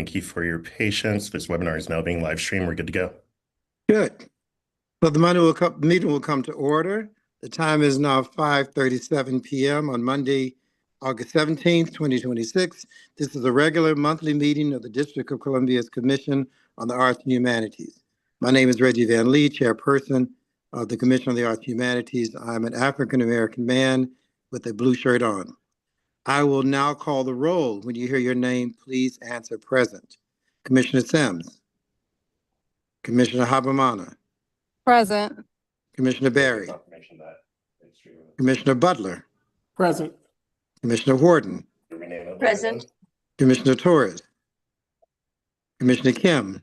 Thank you for your patience. This webinar is now being live streamed. We're good to go. Good. So the meeting will come to order. The time is now 5:37 p.m. on Monday, August 17th, 2026. This is a regular monthly meeting of the District of Columbia's Commission on the Arts and Humanities. My name is Reggie Van Lee, chairperson of the Commission on the Arts and Humanities. I'm an African-American man with a blue shirt on. I will now call the roll. When you hear your name, please answer present. Commissioner Sims. Commissioner Habamana. Present. Commissioner Barry. Commissioner Butler. Present. Commissioner Wharton. Present. Commissioner Torres. Commissioner Kim.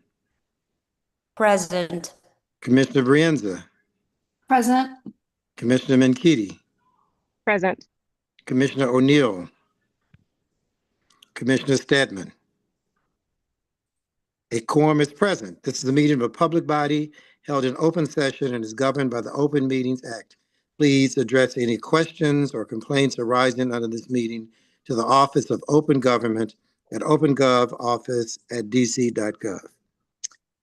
Present. Commissioner Brienza. Present. Commissioner Menkiti. Present. Commissioner O'Neill. Commissioner Stedman. A quorum is present. This is a meeting of a public body held in open session and is governed by the Open Meetings Act. Please address any questions or complaints arising under this meeting to the Office of Open Government at opengovoffice@dc.gov.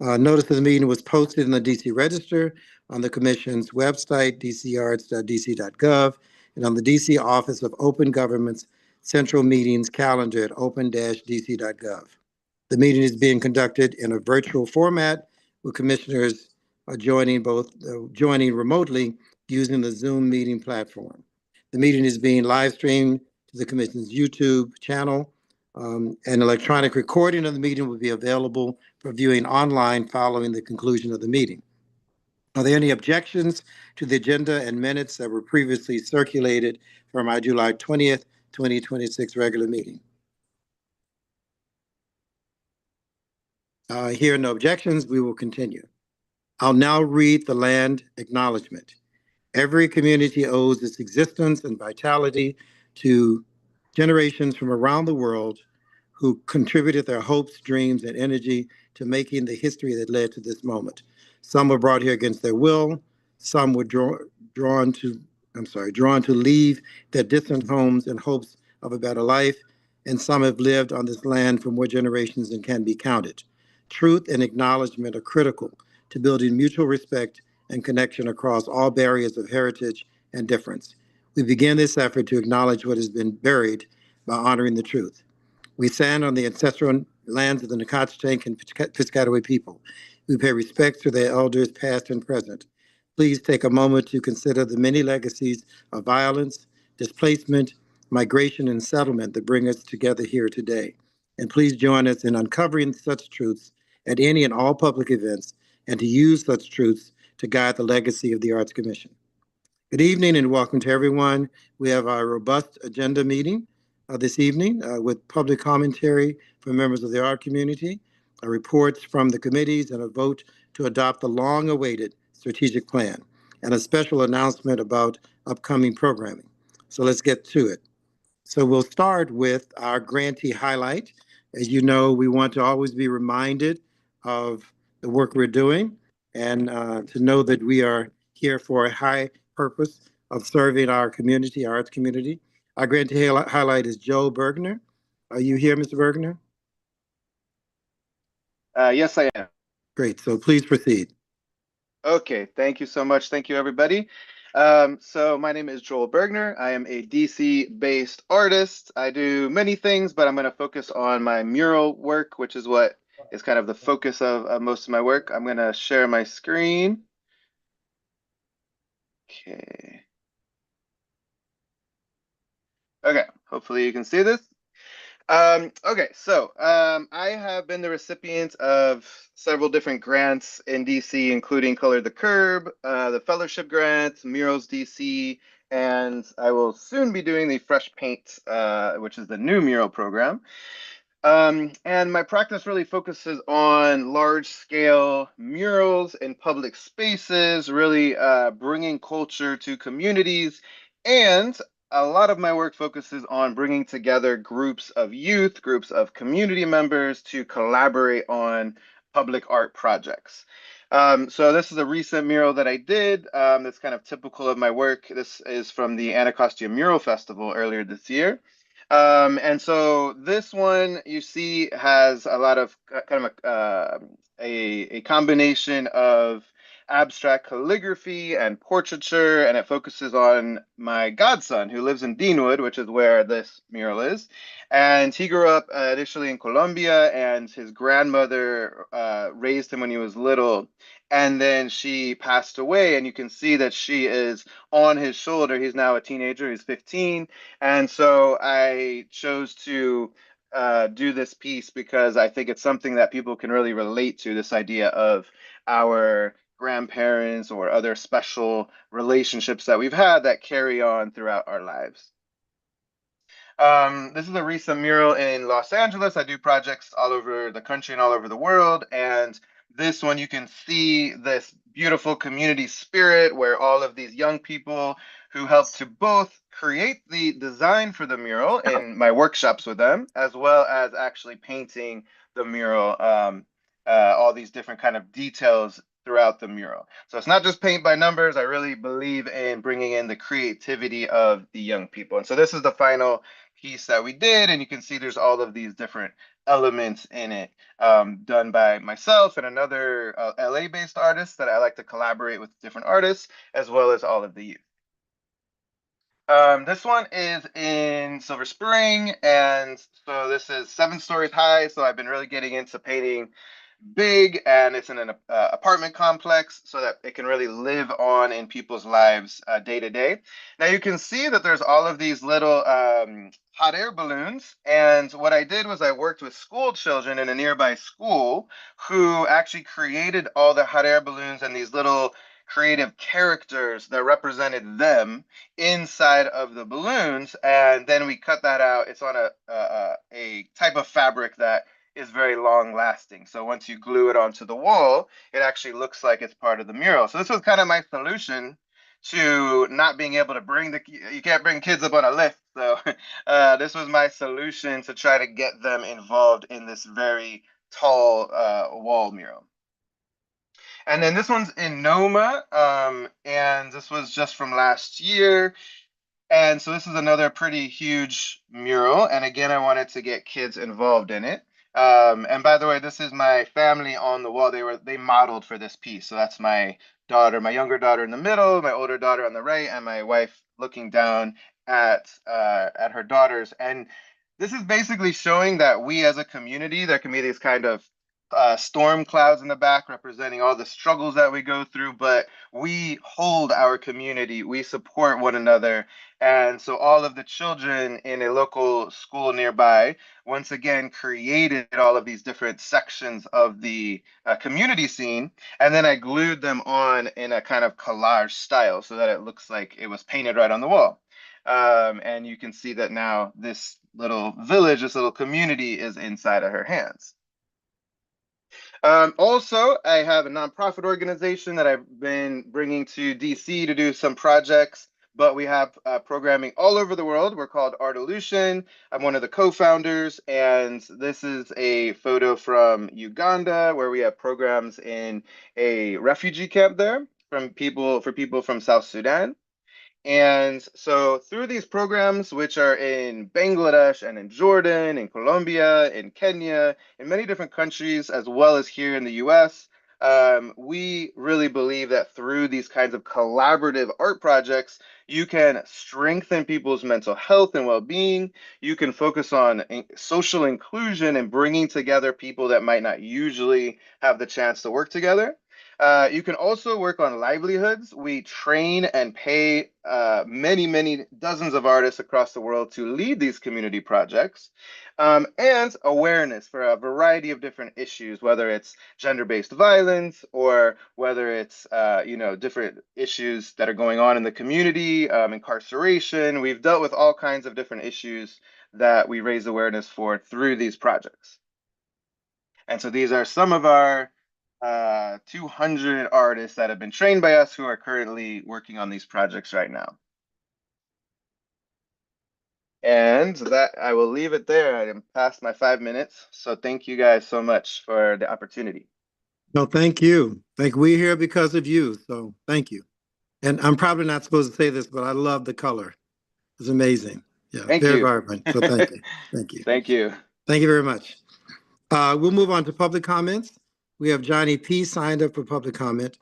Notice of the meeting was posted in the DC Register, on the Commission's website, dcarts.dc.gov, and on the DC Office of Open Government's Central Meetings calendar at open-dc.gov. The meeting is being conducted in a virtual format with commissioners joining remotely using the Zoom meeting platform. The meeting is being live streamed to the Commission's YouTube channel. An electronic recording of the meeting will be available for viewing online following the conclusion of the meeting. Are there any objections to the agenda and minutes that were previously circulated from our July 20th, 2026 regular meeting? Hearing no objections, we will continue. I'll now read the land acknowledgement. Every community owes its existence and vitality to generations from around the world who contributed their hopes, dreams, and energy to making the history that led to this moment. Some were brought here against their will. Some were drawn to leave their distant homes in hopes of a better life. And some have lived on this land for more generations than can be counted. Truth and acknowledgement are critical to building mutual respect and connection across all barriers of heritage and difference. We begin this effort to acknowledge what has been buried by honoring the truth. We stand on the ancestral lands of the Nacotchtank and Piscataway people. We pay respect to their elders, past and present. Please take a moment to consider the many legacies of violence, displacement, migration, and settlement that bring us together here today. And please join us in uncovering such truths at any and all public events, and to use such truths to guide the legacy of the Arts Commission. Good evening and welcome to everyone. We have our robust agenda meeting this evening with public commentary from members of the art community, reports from the committees, and a vote to adopt the long-awaited strategic plan, and a special announcement about upcoming programming. So let's get to it. So we'll start with our grantee highlight. As you know, we want to always be reminded of the work we're doing and to know that we are here for a high purpose of serving our community, our arts community. Our grantee highlight is Joe Bergner. Are you here, Mr. Bergner? Yes, I am. Great, so please proceed. Okay, thank you so much. Thank you, everybody. So my name is Joel Bergner. I am a DC-based artist. I do many things, but I'm going to focus on my mural work, which is what is kind of the focus of most of my work. I'm going to share my screen. Okay, hopefully you can see this. Okay, so I have been the recipient of several different grants in DC, including Color the Curb, the Fellowship Grant, Murals DC, and I will soon be doing the Fresh Paint, which is the new mural program. And my practice really focuses on large-scale murals in public spaces, really bringing culture to communities. And a lot of my work focuses on bringing together groups of youth, groups of community members to collaborate on public art projects. So this is a recent mural that I did that's kind of typical of my work. This is from the Anacostia Mural Festival earlier this year. And so this one you see has a lot of kind of a combination of abstract calligraphy and portraiture, and it focuses on my godson who lives in Deanwood, which is where this mural is. And he grew up initially in Colombia, and his grandmother raised him when he was little. And then she passed away, and you can see that she is on his shoulder. He's now a teenager, he's 15. And so I chose to do this piece because I think it's something that people can really relate to, this idea of our grandparents or other special relationships that we've had that carry on throughout our lives. This is a recent mural in Los Angeles. I do projects all over the country and all over the world. And this one, you can see this beautiful community spirit where all of these young people who helped to both create the design for the mural in my workshops with them, as well as actually painting the mural, all these different kind of details throughout the mural. So it's not just paint by numbers. I really believe in bringing in the creativity of the young people. And so this is the final piece that we did, and you can see there's all of these different elements in it, done by myself and another LA-based artist that I like to collaborate with different artists, as well as all of the youth. This one is in Silver Spring, and so this is 7 stories high, so I've been really getting into painting big, and it's in an apartment complex so that it can really live on in people's lives day to day. Now you can see that there's all of these little hot air balloons, and what I did was I worked with school children in a nearby school who actually created all the hot air balloons and these little creative characters that represented them inside of the balloons, and then we cut that out. It's on a type of fabric that is very long lasting. So once you glue it onto the wall, it actually looks like it's part of the mural. So this was kind of my solution to not being able to you can't bring kids up on a lift. So this was my solution to try to get them involved in this very tall wall mural. And then this one's in Noma, and this was just from last year. And so this is another pretty huge mural. And again, I wanted to get kids involved in it. And by the way, this is my family on the wall. They modeled for this piece. So that's my daughter, my younger daughter in the middle, my older daughter on the right, and my wife looking down at her daughters. And this is basically showing that we as a community, there can be these kind of storm clouds in the back representing all the struggles that we go through, but we hold our community, we support one another. And so all of the children in a local school nearby, once again, created all of these different sections of the community scene. And then I glued them on in a kind of collage style so that it looks like it was painted right on the wall. And you can see that now this little village, this little community is inside of her hands. Also, I have a nonprofit organization that I've been bringing to DC to do some projects, but we have programming all over the world. We're called Artolution. I'm one of the co-founders, and this is a photo from Uganda where we have programs in a refugee camp there for people from South Sudan. And so through these programs, which are in Bangladesh and in Jordan, in Colombia, in Kenya, in many different countries, as well as here in the US, we really believe that through these kinds of collaborative art projects, you can strengthen people's mental health and well-being. You can focus on social inclusion and bringing together people that might not usually have the chance to work together. You can also work on livelihoods. We train and pay many dozens of artists across the world to lead these community projects. And awareness for a variety of different issues, whether it's gender-based violence or whether it's different issues that are going on in the community, incarceration. We've dealt with all kinds of different issues that we raise awareness for through these projects. And so these are some of our 200 artists that have been trained by us who are currently working on these projects right now. And that I will leave it there. I am past my 5 minutes. So thank you guys so much for the opportunity. No, thank you. We're here because of you. So thank you. And I'm probably not supposed to say this, but I love the color. It's amazing. Yeah, Thank very you. vibrant. So thank you. Thank you. Thank you. Thank you very much. We'll move on to public comments. We have Johnny P. signed up for public comment.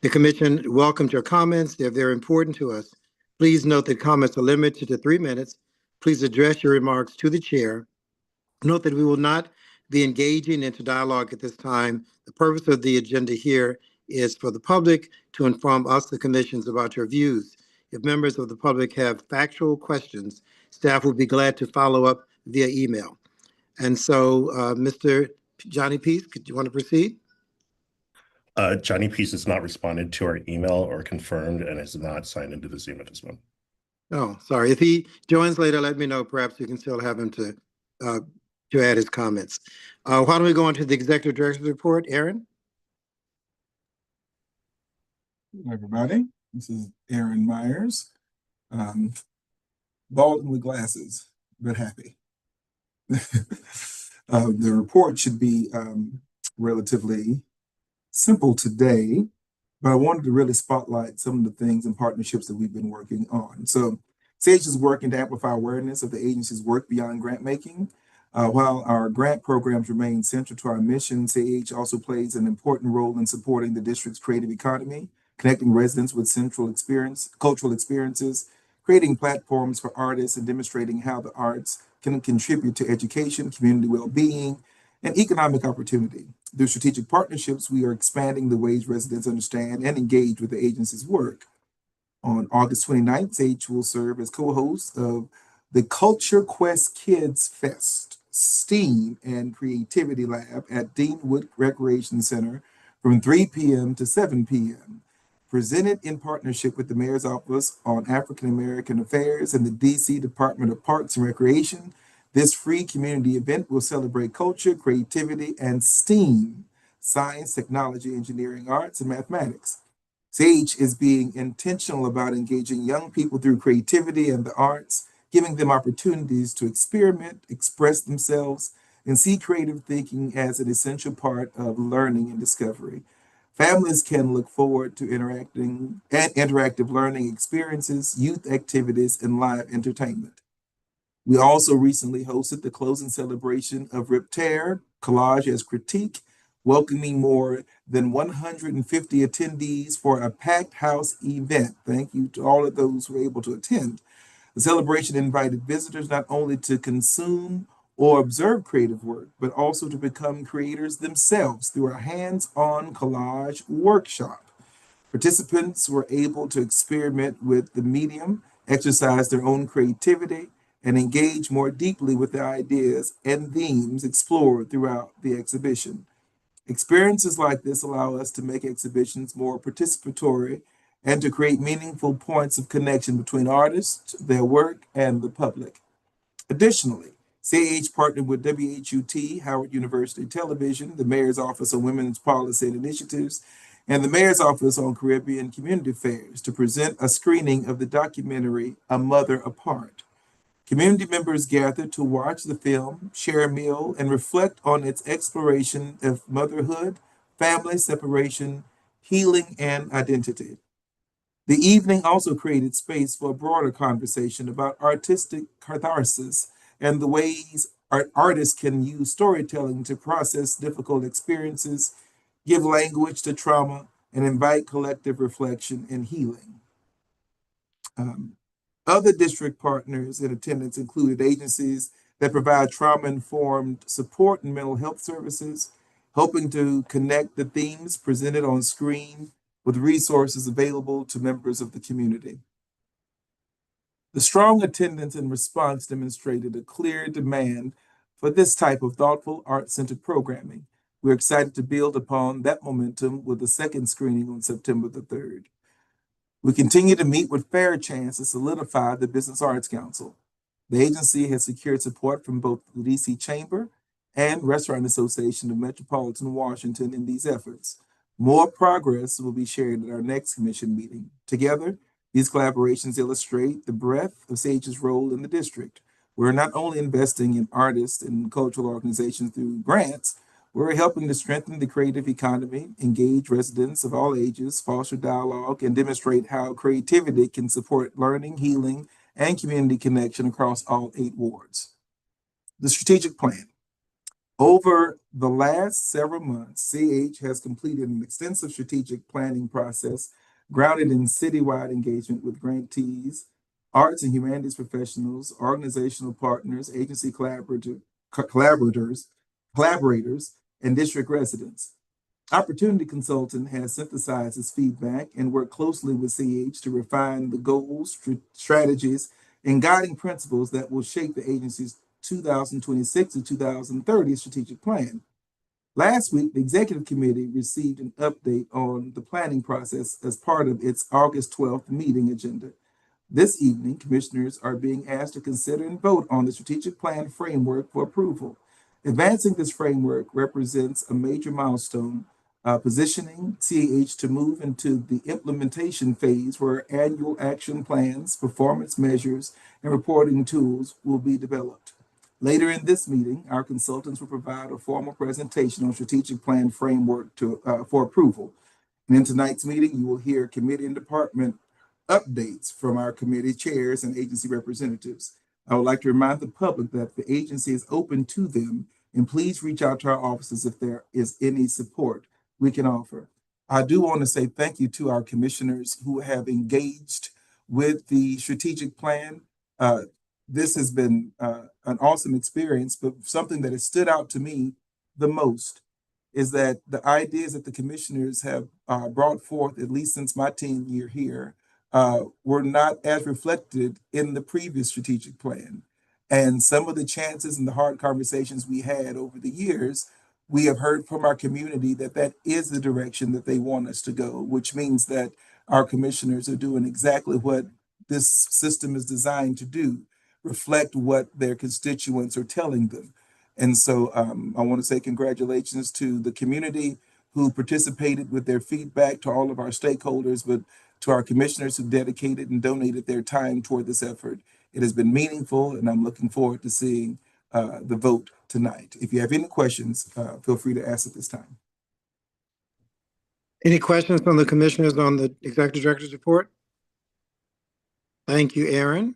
The commission welcomes your comments. They're very important to us. Please note that comments are limited to 3 minutes. Please address your remarks to the chair. Note that we will not be engaging into dialogue at this time. The purpose of the agenda here is for the public to inform us, the commissions, about your views. If members of the public have factual questions, staff will be glad to follow up via email. And so, Mr. Johnny Peace, could you want to proceed? Johnny Peace has not responded to our email or confirmed and has not signed into this email as well. Oh, sorry. If he joins later, let me know. Perhaps we can still have him to add his comments. Why don't we go on to the executive director's report? Aaron? Everybody, this is Aaron Myers. Bald with glasses, but happy. The report should be relatively simple today, but I wanted to really spotlight some of the things and partnerships that we've been working on. So CAH is working to amplify awareness of the agency's work beyond grant making. While our grant programs remain central to our mission, CAH also plays an important role in supporting the district's creative economy, connecting residents with cultural experiences, creating platforms for artists, and demonstrating how the arts can contribute to education, community well-being, and economic opportunity. Through strategic partnerships, we are expanding the ways residents understand and engage with the agency's work. On August 29th, CAH will serve as co-host of the Culture Quest Kids Fest, STEAM and Creativity Lab at Deanwood Recreation Center from 3 p.m. to 7 p.m. Presented in partnership with the Mayor's Office on African American Affairs and the DC Department of Parks and Recreation, this free community event will celebrate culture, creativity, and STEAM, science, technology, engineering, arts, and mathematics. CAH is being intentional about engaging young people through creativity and the arts, giving them opportunities to experiment, express themselves, and see creative thinking as an essential part of learning and discovery. Families can look forward to interactive learning experiences, youth activities, and live entertainment. We also recently hosted the closing celebration of Rip Tear, Collage as Critique, welcoming more than 150 attendees for a packed house event. Thank you to all of those who were able to attend. The celebration invited visitors not only to consume or observe creative work, but also to become creators themselves through a hands-on collage workshop. Participants were able to experiment with the medium, exercise their own creativity, and engage more deeply with the ideas and themes explored throughout the exhibition. Experiences like this allow us to make exhibitions more participatory and to create meaningful points of connection between artists, their work, and the public. Additionally, CAH partnered with WHUT, Howard University Television, the Mayor's Office on Women's Policy and Initiatives, and the Mayor's Office on Caribbean Community Affairs to present a screening of the documentary A Mother Apart. Community members gathered to watch the film, share a meal, and reflect on its exploration of motherhood, family separation, healing, and identity. The evening also created space for a broader conversation about artistic catharsis and the ways artists can use storytelling to process difficult experiences, give language to trauma, and invite collective reflection and healing. Other district partners in attendance included agencies that provide trauma-informed support and mental health services, helping to connect the themes presented on screen with resources available to members of the community. The strong attendance and response demonstrated a clear demand for this type of thoughtful, art-centered programming. We're excited to build upon that momentum with the second screening on September the 3rd. We continue to meet with Fairchance to solidify the Business Arts Council. The agency has secured support from both the DC Chamber and Restaurant Association of Metropolitan Washington in these efforts. More progress will be shared at our next commission meeting. Together, these collaborations illustrate the breadth of CAH's role in the district. We're not only investing in artists and cultural organizations through grants, we're helping to strengthen the creative economy, engage residents of all ages, foster dialogue, and demonstrate how creativity can support learning, healing, and community connection across all 8 wards. The strategic plan. Over the last several months, CAH has completed an extensive strategic planning process grounded in citywide engagement with grantees, arts and humanities professionals, organizational partners, agency collaborators, and district residents. Opportunity Consultant has synthesized its feedback and worked closely with CAH to refine the goals, strategies, and guiding principles that will shape the agency's 2026 to 2030 strategic plan. Last week, the executive committee received an update on the planning process as part of its August 12th meeting agenda. This evening, commissioners are being asked to consider and vote on the strategic plan framework for approval. Advancing this framework represents a major milestone, positioning CAH to move into the implementation phase where annual action plans, performance measures, and reporting tools will be developed. Later in this meeting, our consultants will provide a formal presentation on strategic plan framework for approval. And in tonight's meeting, you will hear committee and department updates from our committee chairs and agency representatives. I would like to remind the public that the agency is open to them, and please reach out to our offices if there is any support we can offer. I do want to say thank you to our commissioners who have engaged with the strategic plan. This has been an awesome experience, but something that has stood out to me the most is that the ideas that the commissioners have brought forth, at least since my 10-year here, were not as reflected in the previous strategic plan. And some of the chances and the hard conversations we had over the years, we have heard from our community that that is the direction that they want us to go, which means that our commissioners are doing exactly what this system is designed to do, reflect what their constituents are telling them. And so I want to say congratulations to the community who participated with their feedback, to all of our stakeholders, but to our commissioners who dedicated and donated their time toward this effort. It has been meaningful, and I'm looking forward to seeing the vote tonight. If you have any questions, feel free to ask at this time. Any questions from the commissioners on the executive director's report? Thank you, Aaron.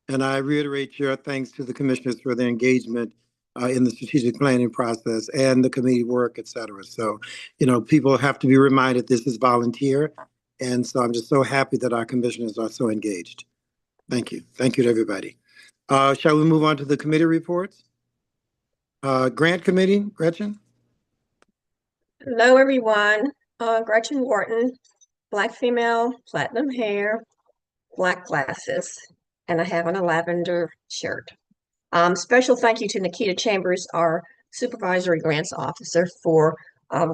And I reiterate your thanks to the commissioners for their engagement in the strategic planning process and the committee work, et cetera. So, people have to be reminded this is volunteer. And so I'm just so happy that our commissioners are so engaged. Thank you. Thank you to everybody. Shall we move on to the committee reports? Grant Committee, Gretchen? Hello, everyone. Gretchen Wharton, Black female, platinum hair, black glasses, and I have on a lavender shirt. Special thank you to Nikita Chambers, our supervisory grants officer, for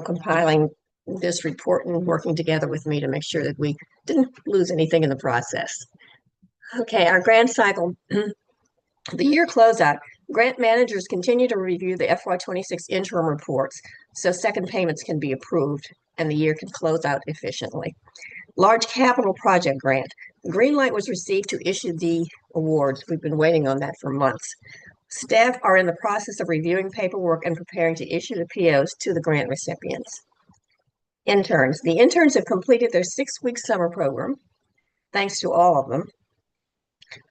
compiling this report and working together with me to make sure that we didn't lose anything in the process. Okay, our grant cycle, the year closeout. Grant managers continue to review the FY26 interim reports so second payments can be approved and the year can close out efficiently. Large capital project grant. Green light was received to issue the awards. We've been waiting on that for months. Staff are in the process of reviewing paperwork and preparing to issue the POs to the grant recipients. Interns. The interns have completed their 6-week summer program, thanks to all of them.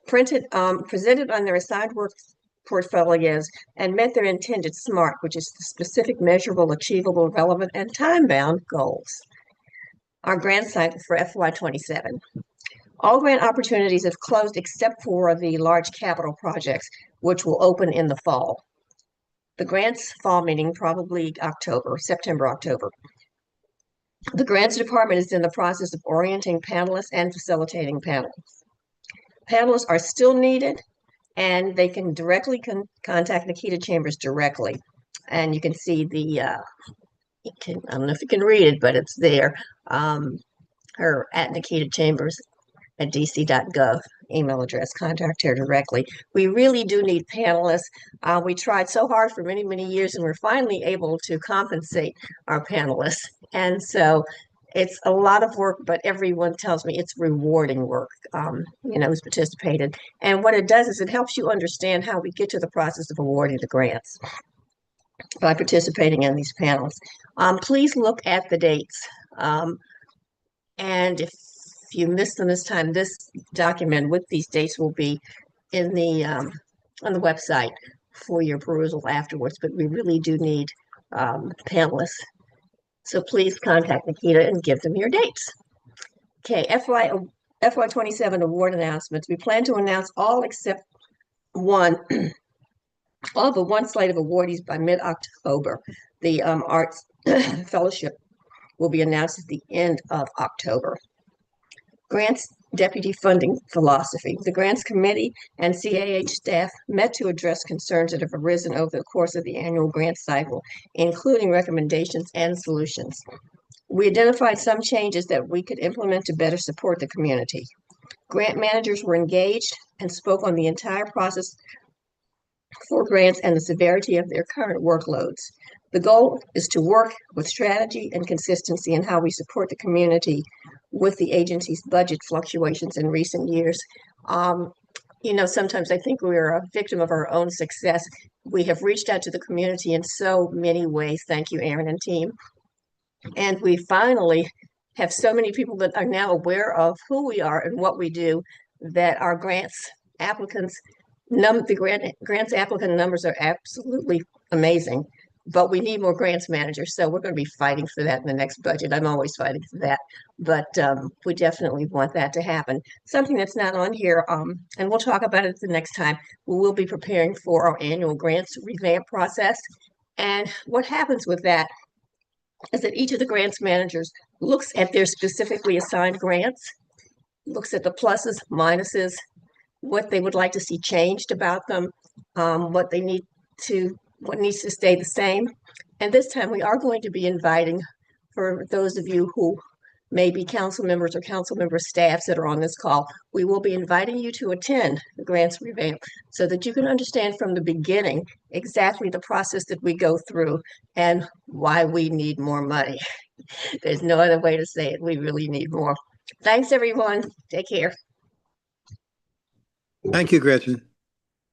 Presented on their assigned work portfolios and met their intended SMART, which is the specific, measurable, achievable, relevant, and time-bound goals. Our grant cycle for FY27. All grant opportunities have closed except for the large capital projects, which will open in the fall. The grants fall meeting probably September, October. The grants department is in the process of orienting panelists and facilitating panels. Panelists are still needed, and they can directly contact Nikita Chambers directly. And you can see I don't know if you can read it, but it's there. Her at Nikita Chambers at dc.gov email address. Contact her directly. We really do need panelists. We tried so hard for many, many years, and we're finally able to compensate our panelists. And so it's a lot of work, but everyone tells me it's rewarding work, who's participated. And what it does is it helps you understand how we get to the process of awarding the grants by participating in these panels. Please look at the dates. And if you missed them this time, this document with these dates will be in the on the website for your perusal afterwards, but we really do need panelists. So please contact Nikita and give them your dates. Okay, FY27 award announcements. We plan to announce all except one, all but one slate of awardees by mid-October. The Arts Fellowship will be announced at the end of October. Grants Deputy Funding Philosophy. The Grants Committee and CAH staff met to address concerns that have arisen over the course of the annual grant cycle, including recommendations and solutions. We identified some changes that we could implement to better support the community. Grant managers were engaged and spoke on the entire process for grants and the severity of their current workloads. The goal is to work with strategy and consistency in how we support the community with the agency's budget fluctuations in recent years. Sometimes I think we're a victim of our own success. We have reached out to the community in so many ways. Thank you, Aaron and team. And we finally have so many people that are now aware of who we are and what we do that our grants applicants, the grants applicant numbers are absolutely amazing. But we need more grants managers, so we're going to be fighting for that in the next budget. I'm always fighting for that, but we definitely want that to happen. Something that's not on here, and we'll talk about it the next time, we will be preparing for our annual grants revamp process. And what happens with that is that each of the grants managers looks at their specifically assigned grants, looks at the pluses, minuses, what they would like to see changed about them, what needs to stay the same. And this time we are going to be inviting, for those of you who may be council members or council member staffs that are on this call, we will be inviting you to attend the grants revamp so that you can understand from the beginning exactly the process that we go through and why we need more money. There's no other way to say it. We really need more. Thanks, everyone. Take care. Thank you, Gretchen.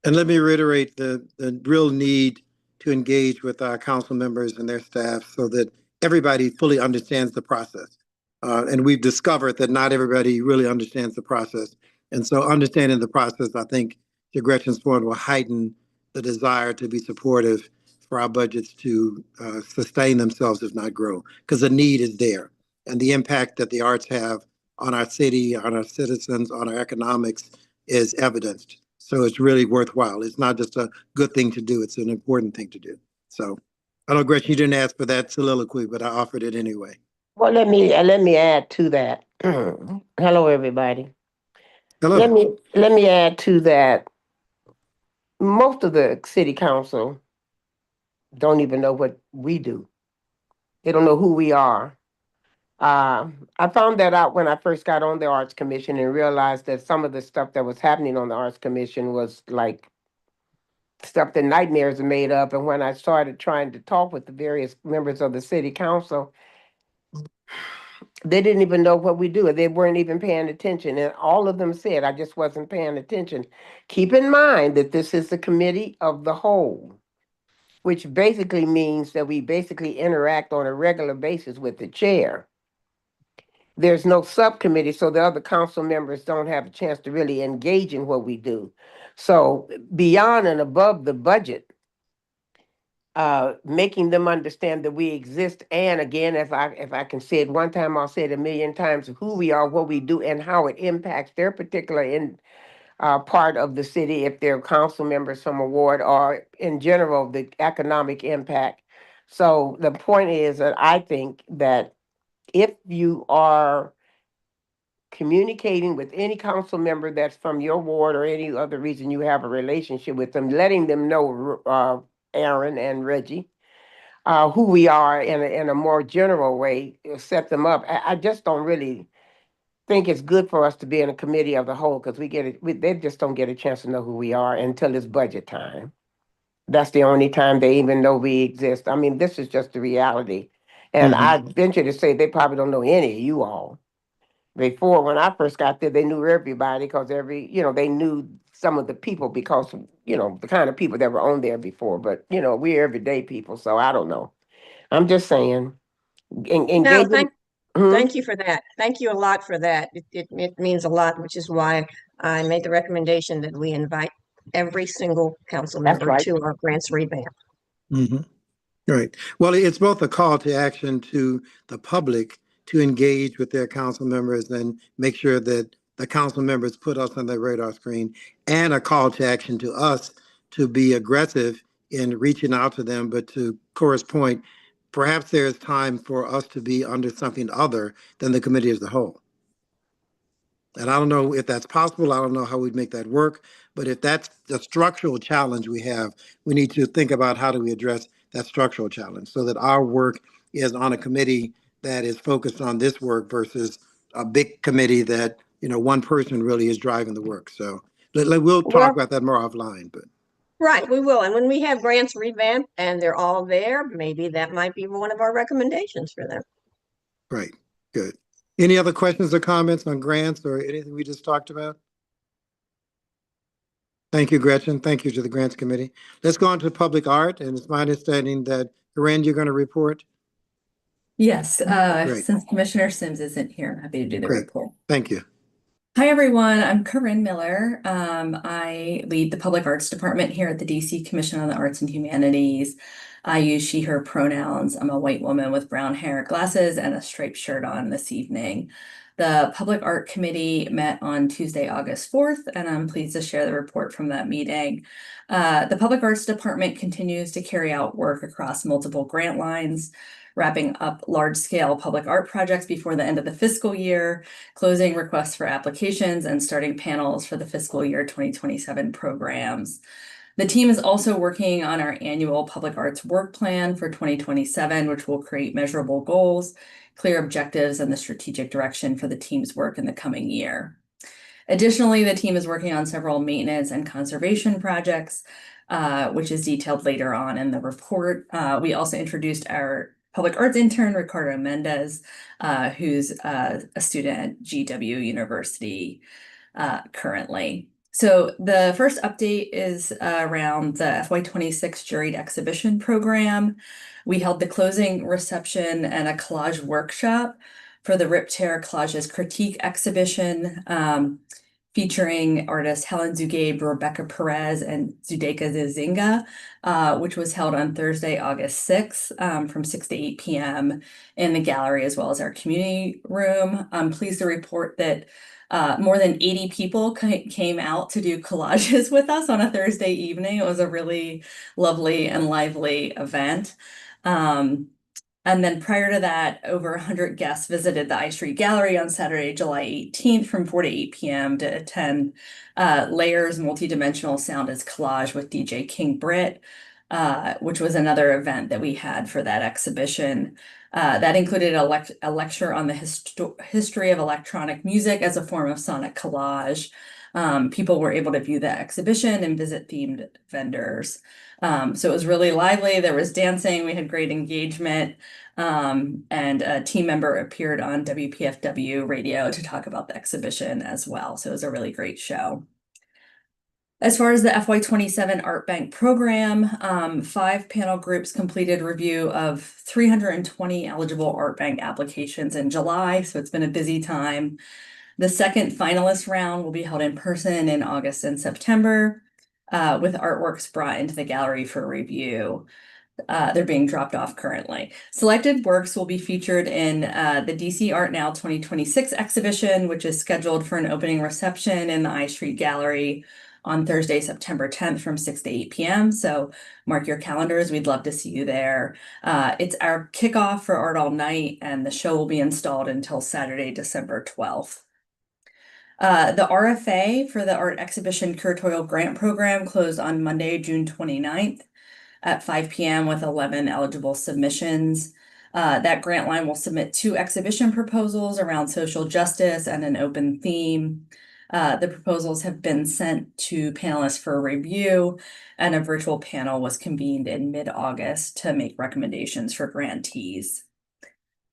And let me reiterate the real need to engage with our council members and their staff so that everybody fully understands the process. And we've discovered that not everybody really understands the process. And so understanding the process, I think, to Gretchen's point, will heighten the desire to be supportive for our budgets to sustain themselves, if not grow, because the need is there. And the impact that the arts have on our city, on our citizens, on our economics is evidenced. So it's really worthwhile. It's not just a good thing to do, it's an important thing to do. So I know, Gretchen, you didn't ask for that soliloquy, but I offered it anyway. Well, let me add to that. Hello, everybody. Hello. Let me add to that. Most of the city council don't even know what we do. They don't know who we are. I found that out when I first got on the Arts Commission and realized that some of the stuff that was happening on the Arts Commission was like stuff that nightmares are made up. And when I started trying to talk with the various members of the city council, they didn't even know what we do. They weren't even paying attention. And all of them said, I just wasn't paying attention. Keep in mind that this is the committee of the whole, which basically means that we basically interact on a regular basis with the chair. There's no subcommittee, so the other council members don't have a chance to really engage in what we do. So beyond and above the budget, making them understand that we exist, and again, if I can say it one time, I'll say it a million times, who we are, what we do, and how it impacts their particular part of the city, if they're council members from a ward, or in general, the economic impact. So the point is that I think that if you are communicating with any council member that's from your ward or any other reason you have a relationship with them, letting them know, Aaron and Reggie, who we are in a more general way, set them up. I just don't really think it's good for us to be in a committee of the whole, because they just don't get a chance to know who we are until it's budget time. That's the only time they even know we exist. I mean, this is just the reality. And I venture to say they probably don't know any of you all. Before, when I first got there, they knew everybody because they knew some of the people because, the kind of people that were on there before. But, we're everyday people, so I don't know. I'm just saying, No, Mhm. Thank you for that. Thank you a lot for that. It means a lot, which is why I made the recommendation that we invite every single council That's member right. to our grants revamp. Mhm. Right. Well, it's both a call to action to the public to engage with their council members and make sure that the council members put us on their radar screen, and a call to action to us to be aggressive in reaching out to them. But to Cora's point, perhaps there is time for us to be under something other than the committee as a whole. And I don't know if that's possible. I don't know how we'd make that work. But if that's the structural challenge we have, we need to think about how do we address that structural challenge so that our work is on a committee that is focused on this work versus a big committee that, one person really is driving the work. So we'll talk Well, about that more offline, but right, we will. And when we have grants revamped and they're all there, maybe that might be one of our recommendations for them. right, good. Any other questions or comments on grants or anything we just talked about? Thank you, Gretchen. Thank you to the Grants Committee. Let's go on to public art, and it's my understanding that, Corinne, you're going to report? Yes, Great, since Commissioner Sims isn't here, I'm happy to do the great. report. Thank you. Hi, everyone. I'm Corinne Miller. I lead the Public Arts Department here at the DC Commission on the Arts and Humanities. I use she, her pronouns. I'm a white woman with brown hair, glasses, and a striped shirt on this evening. The Public Art Committee met on Tuesday, August 4th, and I'm pleased to share the report from that meeting. The Public Arts Department continues to carry out work across multiple grant lines, wrapping up large-scale public art projects before the end of the fiscal year, closing requests for applications, and starting panels for the fiscal year 2027 programs. The team is also working on our annual public arts work plan for 2027, which will create measurable goals, clear objectives, and the strategic direction for the team's work in the coming year. Additionally, the team is working on several maintenance and conservation projects, which is detailed later on in the report. We also introduced our public arts intern, Ricardo Mendez, who's a student at GW University currently. So the first update is around the FY26 juried exhibition program. We held the closing reception and a collage workshop for the Rip Tear Collages Critique exhibition, featuring artists Helen Zugabe, Rebecca Perez, and Zudeka Zizinga, which was held on Thursday, August 6th, from 6 to 8 p.m. in the gallery as well as our community room. I'm pleased to report that more than 80 people came out to do collages with us on a Thursday evening. It was a really lovely and lively event. And then prior to that, over 100 guests visited the I Street Gallery on Saturday, July 18th from 4 to 8 p.m. to attend Layers Multidimensional Sound as Collage with DJ King Britt, which was another event that we had for that exhibition. That included a lecture on the history of electronic music as a form of sonic collage. People were able to view the exhibition and visit themed vendors. So it was really lively. There was dancing. We had great engagement. And a team member appeared on WPFW radio to talk about the exhibition as well. So it was a really great show. As far as the FY27 Art Bank program, 5 panel groups completed review of 320 eligible Art Bank applications in July. So it's been a busy time. The second finalist round will be held in person in August and September, with artworks brought into the gallery for review. They're being dropped off currently. Selected works will be featured in the DC Art Now 2026 exhibition, which is scheduled for an opening reception in the I Street Gallery on Thursday, September 10th from 6 to 8 p.m. So mark your calendars. We'd love to see you there. It's our kickoff for Art All Night, and the show will be installed until Saturday, December 12th. The RFA for the Art Exhibition Curatorial Grant Program closed on Monday, June 29th at 5 p.m. with 11 eligible submissions. That grant line will submit 2 exhibition proposals around social justice and an open theme. The proposals have been sent to panelists for review, and a virtual panel was convened in mid-August to make recommendations for grantees.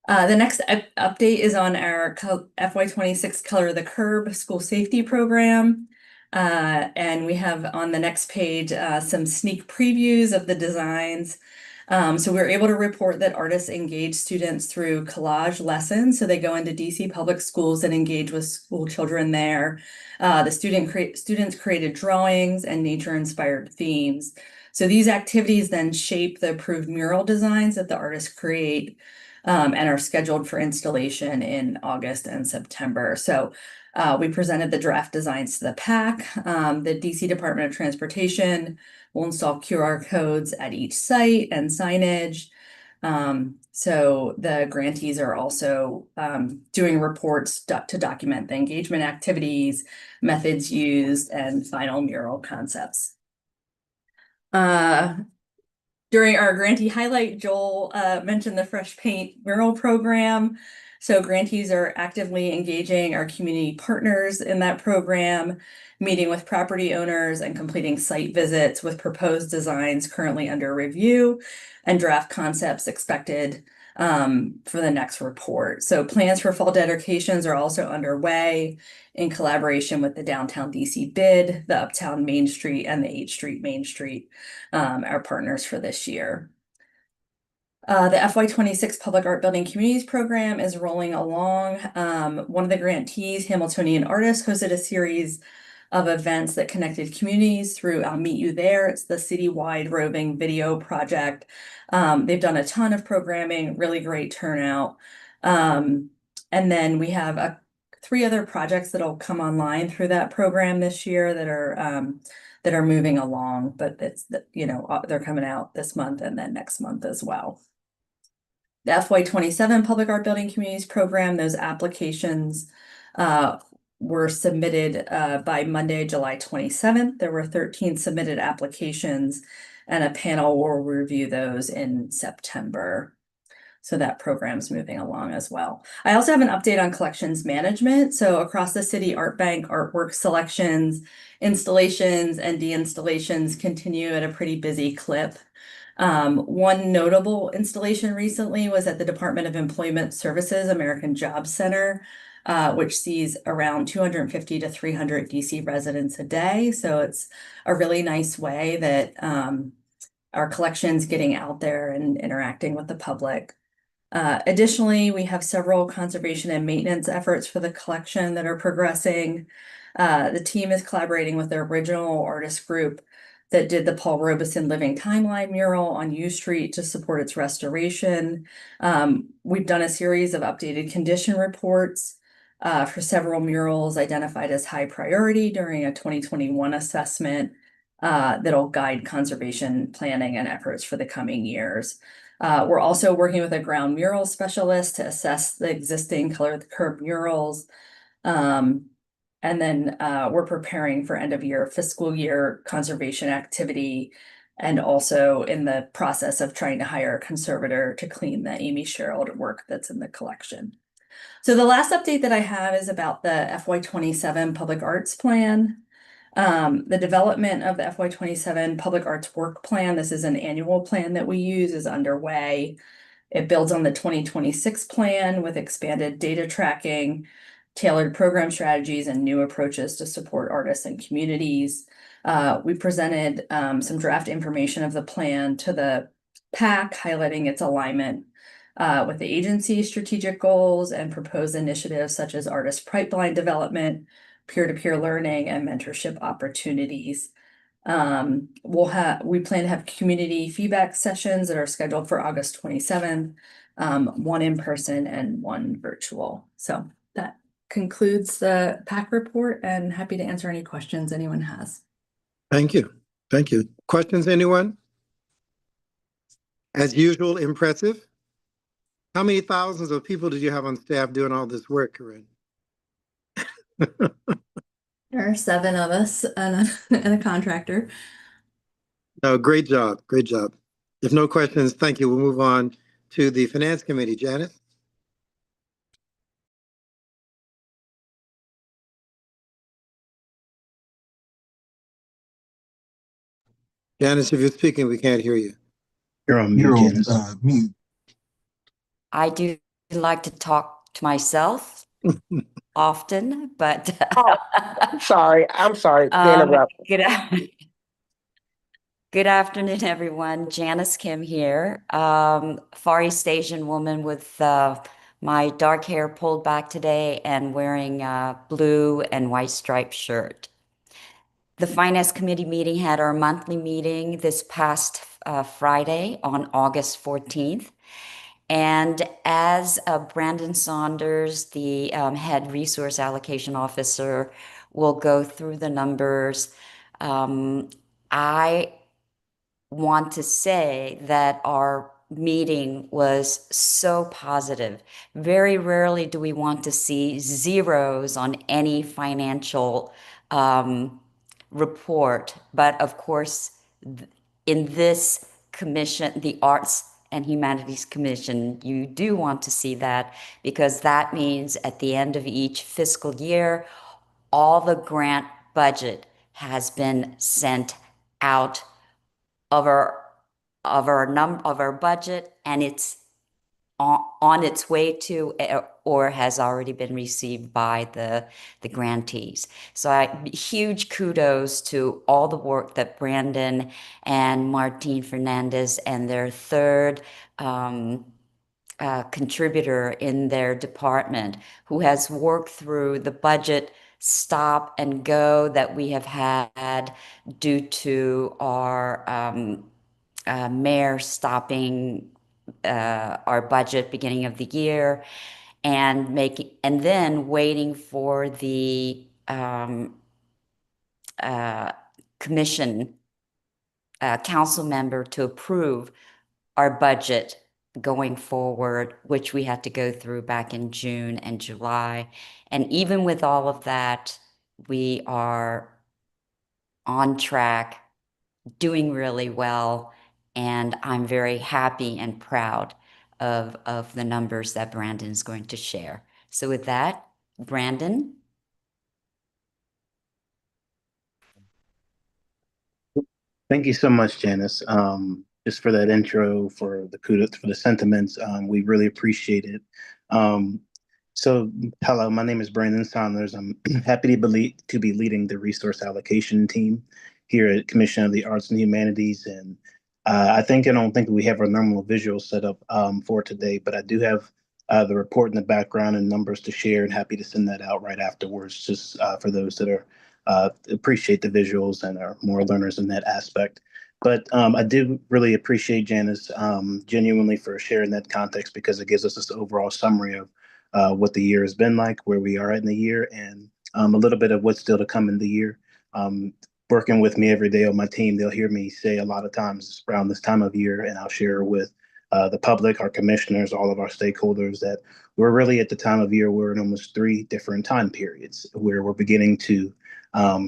The next update is on our FY26 Color the Curb school safety program. And we have on the next page some sneak previews of the designs. So we were able to report that artists engage students through collage lessons. So they go into DC public schools and engage with school children there. The students created drawings and nature-inspired themes. So these activities then shape the approved mural designs that the artists create, and are scheduled for installation in August and September. So we presented the draft designs to the PAC. The DC Department of Transportation will install QR codes at each site and signage. So the grantees are also doing reports to document the engagement activities, methods used, and final mural concepts. During our grantee highlight, Joel mentioned the Fresh Paint Mural Program. So grantees are actively engaging our community partners in that program, meeting with property owners and completing site visits with proposed designs currently under review and draft concepts expected for the next report. So plans for fall dedications are also underway in collaboration with the Downtown DC Bid, the Uptown Main Street, and the 8th Street Main Street, our partners for this year. The FY26 Public Art Building Communities Program is rolling along. One of the grantees, Hamiltonian artists, hosted a series of events that connected communities through I'll Meet You There. It's the citywide roving video project. They've done a ton of programming, really great turnout. And then we have 3 other projects that'll come online through that program this year that are moving along, but it's they're coming out this month and then next month as well. The FY27 Public Art Building Communities Program, those applications were submitted by Monday, July 27th. There were 13 submitted applications, and a panel will review those in September. So that program's moving along as well. I also have an update on collections management. So across the city, Art Bank artwork selections, installations, and deinstallations continue at a pretty busy clip. One notable installation recently was at the Department of Employment Services American Jobs Center, which sees around 250 to 300 DC residents a day. So it's a really nice way that our collection's getting out there and interacting with the public. Additionally, we have several conservation and maintenance efforts for the collection that are progressing. The team is collaborating with the original artist group that did the Paul Robeson Living Timeline mural on U Street to support its restoration. We've done a series of updated condition reports for several murals identified as high priority during a 2021 assessment that'll guide conservation planning and efforts for the coming years. We're also working with a ground mural specialist to assess the existing Color the Curb murals. And then we're preparing for end of year fiscal year conservation activity, and also in the process of trying to hire a conservator to clean the Amy Sherald work that's in the collection. So the last update that I have is about the FY27 Public Arts Plan. The development of the FY27 Public Arts Work Plan, this is an annual plan that we use, is underway. It builds on the 2026 plan with expanded data tracking, tailored program strategies, and new approaches to support artists and communities. We presented some draft information of the plan to the PAC, highlighting its alignment with the agency's strategic goals and proposed initiatives such as artist pipeline development, peer-to-peer learning, and mentorship opportunities. We plan to have community feedback sessions that are scheduled for August 27th, one in person and one virtual. So that concludes the PAC report, and happy to answer any questions anyone has. Thank you. Thank you. Questions, anyone? As usual, impressive. How many thousands of people did you have on staff doing all this work, Corinne? There are 7 of us and a contractor. Oh, great job. Great job. If no questions, thank you. We'll move on to the Finance Committee. Janice? Janice, if you're speaking, we can't hear you. You're on mute, You're on Janice. mute. I do like to talk to myself often, but I'm sorry to interrupt. good, Good afternoon, everyone. Janice Kim here, Far East Asian woman with my dark hair pulled back today and wearing a blue and white striped shirt. The Finance Committee meeting had our monthly meeting this past Friday on August 14th. And as Brandon Saunders, the head resource allocation officer, will go through the numbers, I want to say that our meeting was so positive. Very rarely do we want to see zeros on any financial report, but of course, in this commission, the Arts and Humanities Commission, you do want to see that because that means at the end of each fiscal year, all the grant budget has been sent out of our budget, and it's on its way to or has already been received by the grantees. So huge kudos to all the work that Brandon and Martine Fernandez and their third contributor in their department who has worked through the budget stop and go that we have had due to our mayor stopping our budget beginning of the year and then waiting for the commission council member to approve our budget going forward, which we had to go through back in June and July. And even with all of that, we are on track, doing really well, and I'm very happy and proud of the numbers that Brandon is going to share. So with that, Brandon. Thank you so much, Janice. Just for that intro, for the kudos, for the sentiments. We really appreciate it. Um, hello, my name is Brandon Saunders. I'm happy to be leading the resource allocation team here at Commission of the Arts and Humanities. And I don't think we have our normal visual set up for today, but I do have the report in the background and numbers to share, and happy to send that out right afterwards, just for those that are appreciate the visuals and are more learners in that aspect. But I do really appreciate Janice genuinely for sharing that context, because it gives us this overall summary of what the year has been like, where we are in the year, and a little bit of what's still to come in the year. Working with me every day on my team, they'll hear me say a lot of times around this time of year, and I'll share with the public, our commissioners, all of our stakeholders, that we're really at the time of year, we're in almost 3 different time periods where we're beginning to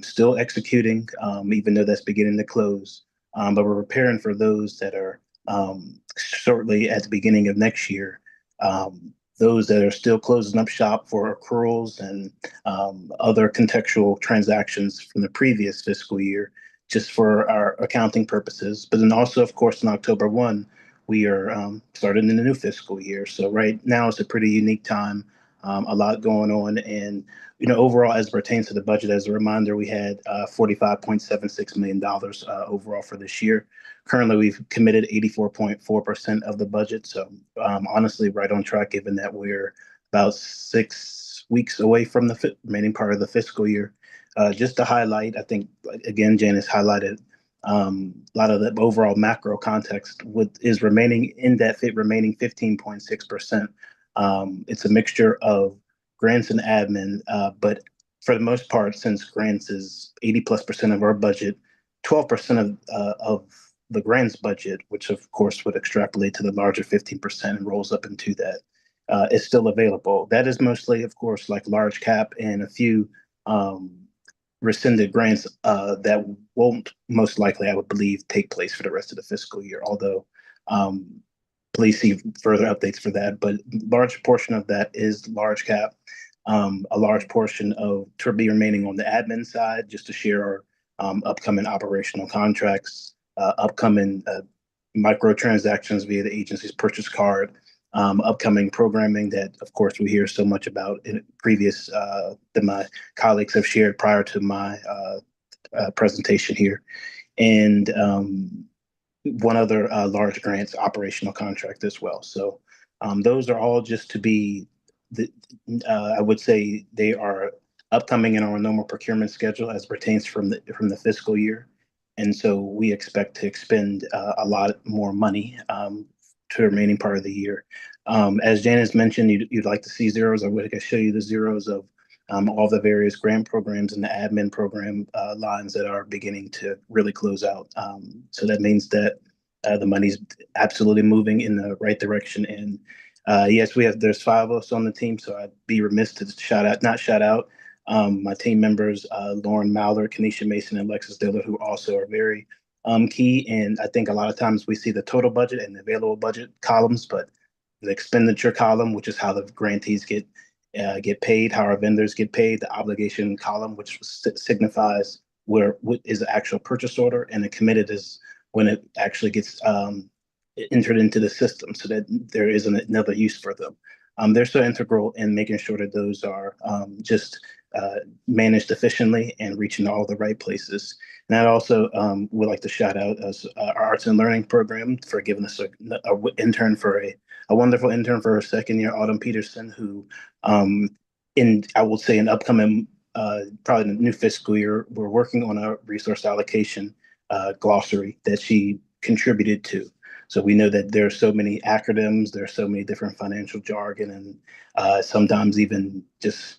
still executing, even though that's beginning to close. But we're preparing for those that are shortly at the beginning of next year. Those that are still closing up shop for accruals and other contextual transactions from the previous fiscal year, just for our accounting purposes. But then also, of course, on October 1, we are starting in the new fiscal year. So right now it's a pretty unique time, a lot going on. And overall, as it pertains to the budget, as a reminder, we had $45.76 million overall for this year. Currently, we've committed 84.4% of the budget. So honestly, right on track, given that we're about 6 weeks away from the remaining part of the fiscal year. Just to highlight, I think, again, Janice highlighted a lot of the overall macro context is remaining in that remaining 15.6%. It's a mixture of grants and admin, but for the most part, since grants is 80+% of our budget, 12% of the grants budget, which of course would extrapolate to the larger 15% and rolls up into that, is still available. That is mostly, of course, like large cap and a few rescinded grants that won't most likely, I would believe, take place for the rest of the fiscal year, although please see further updates for that. But large portion of that is large cap. A large portion to be remaining on the admin side, just to share our upcoming operational contracts, upcoming microtransactions via the agency's purchase card, upcoming programming that, of course, we hear so much about in previous that my colleagues have shared prior to my presentation here. and one other large grants operational contract as well. So those are all just to be, the, I would say they are upcoming in our normal procurement schedule as pertains from the fiscal year. And so we expect to expend a lot more money to the remaining part of the year. As Janice mentioned, you'd like to see zeros. I would show you the zeros of all the various grant programs and the admin program lines that are beginning to really close out. So that means that the money's absolutely moving in the right direction. And yes, there's 5 of us on the team, so I'd be remiss to not shout out my team members, Lauren Mallard, Kenesha Mason, and Alexis Diller, who also are very key. And I think a lot of times we see the total budget and the available budget columns, but the expenditure column, which is how the grantees get paid, how our vendors get paid, the obligation column, which signifies what is the actual purchase order, and the committed is when it actually gets entered into the system so that there is another use for them. They're so integral in making sure that those are just managed efficiently and reaching all the right places. And I also would like to shout out our arts and learning program for giving us a wonderful intern for her second year, Autumn Peterson, who I will say in upcoming probably the new fiscal year, we're working on a resource allocation glossary that she contributed to. So we know that there are so many acronyms, there are so many different financial jargon, and sometimes even just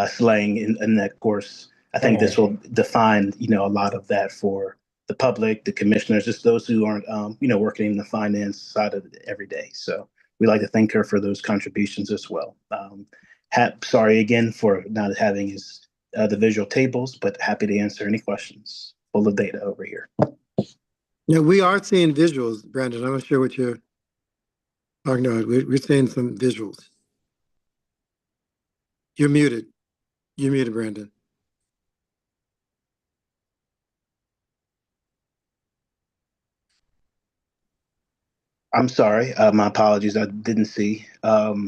slang in that course. I think this will define, a lot of that for the public, the commissioners, just those who aren't, working in the finance side of it every day. So we'd like to thank her for those contributions as well. Sorry again for not having the visual tables, but happy to answer any questions. Full of data over here. Yeah, we are seeing visuals, Brandon. I'm not sure what you're talking about. We're seeing some visuals. You're muted. You're muted, Brandon. I'm sorry. My apologies. I didn't see. I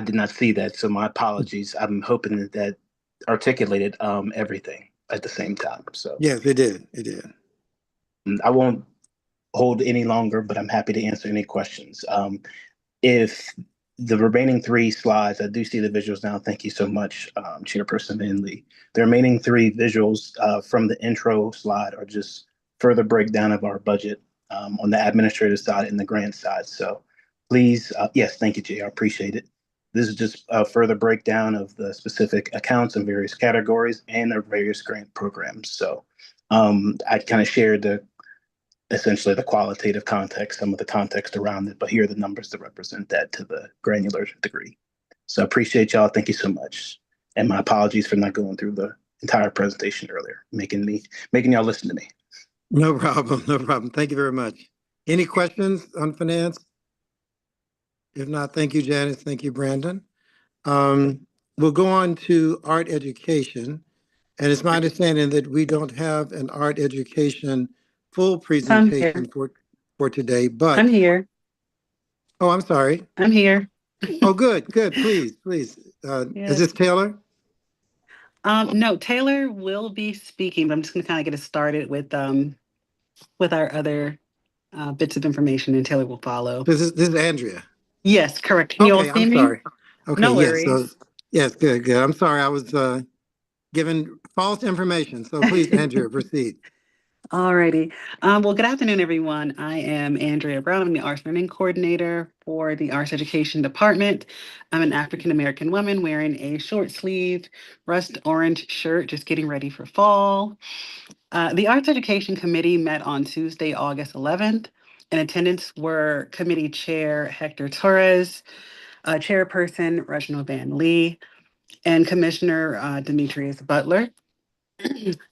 did not see that, so my apologies. I'm hoping that articulated everything at the same time. So yes, it did. It did. I won't hold any longer, but I'm happy to answer any questions. If the remaining 3 slides, I do see the visuals now. Thank you so much, Chairperson Inley. The remaining 3 visuals from the intro slide are just further breakdown of our budget on the administrative side and the grant side. So please, yes, thank you, Jay. I appreciate it. This is just a further breakdown of the specific accounts and various categories and our various grant programs. So I kind of shared essentially the qualitative context, some of the context around it, but here are the numbers that represent that to the granular degree. So I appreciate y'all. Thank you so much. And my apologies for not going through the entire presentation earlier, making y'all listen to me. No problem. No problem. Thank you very much. Any questions on finance? If not, thank you, Janice. Thank you, Brandon. We'll go on to art education. And it's my understanding that we don't have an art education full presentation for today, but I'm here. oh, I'm sorry. I'm here. Oh, good, good. Please, please. Is this Taylor? No, Taylor will be speaking, but I'm just going to kind of get us started with our other bits of information, and Taylor will follow. This is Andrea. Yes, correct. Can you all see I'm me? sorry. Okay, No yes. worries. So, yes, good, good. I'm sorry. I was given false information. So please, Andrea, proceed. Alrighty. Well, good afternoon, everyone. I am Andrea Brown. I'm the Arts Learning Coordinator for the Arts Education Department. I'm an African-American woman wearing a short sleeve rust orange shirt, just getting ready for fall. The Arts Education Committee met on Tuesday, August 11th. In attendance were Committee Chair Hector Torres, Chairperson Reginald Van Lee, and Commissioner Demetrius Butler.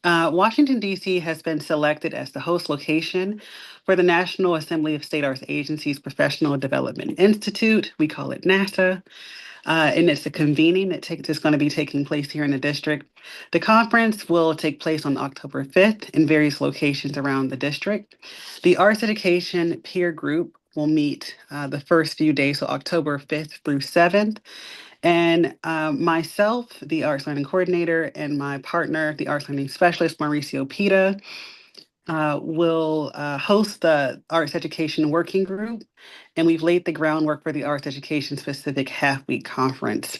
Washington, D.C. has been selected as the host location for the National Assembly of State Arts Agencies Professional Development Institute. We call it NASA. And it's a convening that's going to be taking place here in the district. The conference will take place on October 5th in various locations around the district. The Arts Education Peer Group will meet the first few days, so October 5th through 7th. And myself, the Arts Learning Coordinator, and my partner, the Arts Learning Specialist, Mauricio Pita, will host the Arts Education Working Group, and we've laid the groundwork for the Arts Education Specific Half-Week Conference.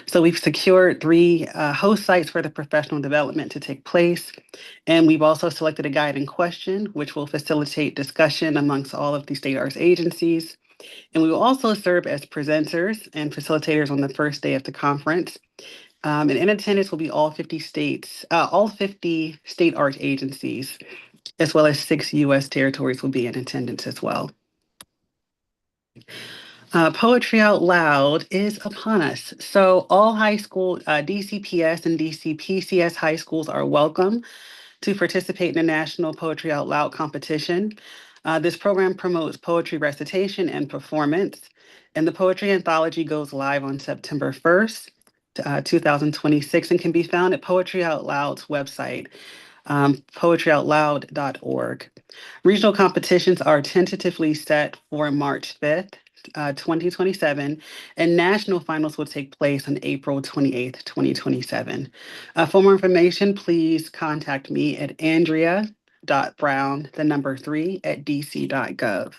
So we've secured 3 host sites for the professional development to take place, and we've also selected a guide and question, which will facilitate discussion amongst all of the state arts agencies. And we will also serve as presenters and facilitators on the first day of the conference. And in attendance will be all 50 state art agencies, as well as 6 U.S. territories will be in attendance as well. Poetry Out Loud is upon us. So all high school DCPS and DCPCS high schools are welcome to participate in the National Poetry Out Loud competition. This program promotes poetry recitation and performance, and the poetry anthology goes live on September 1st, 2026, and can be found at Poetry Out Loud's website, poetryoutloud.org. Regional competitions are tentatively set for March 5th, 2027, and national finals will take place on April 28th, 2027. For more information, please contact me at andrea.brown3@dc.gov.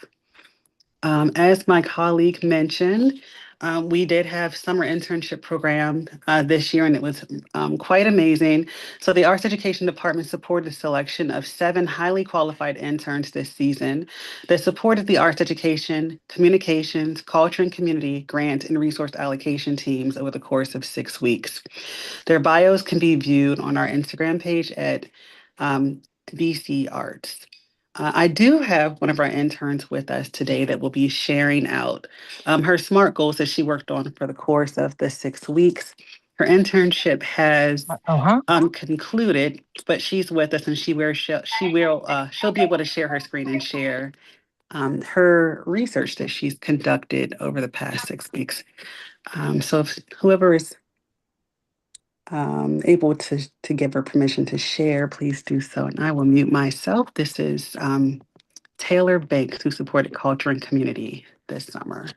As my colleague mentioned, we did have summer internship program this year, and it was quite amazing. So the Arts Education Department supported the selection of 7 highly qualified interns this season that supported the arts education, communications, culture and community, grant, and resource allocation teams over the course of 6 weeks. Their bios can be viewed on our Instagram page at BC Arts. I do have one of our interns with us today that will be sharing out her SMART goals that she worked on for the course of the 6 weeks. Her internship has concluded, but she's with us, and she'll be able to share her screen and share her research that she's conducted over the past 6 weeks. So if whoever is able to give her permission to share, please do so. And I will mute myself. This is Taylor Banks, who supported culture and community this summer.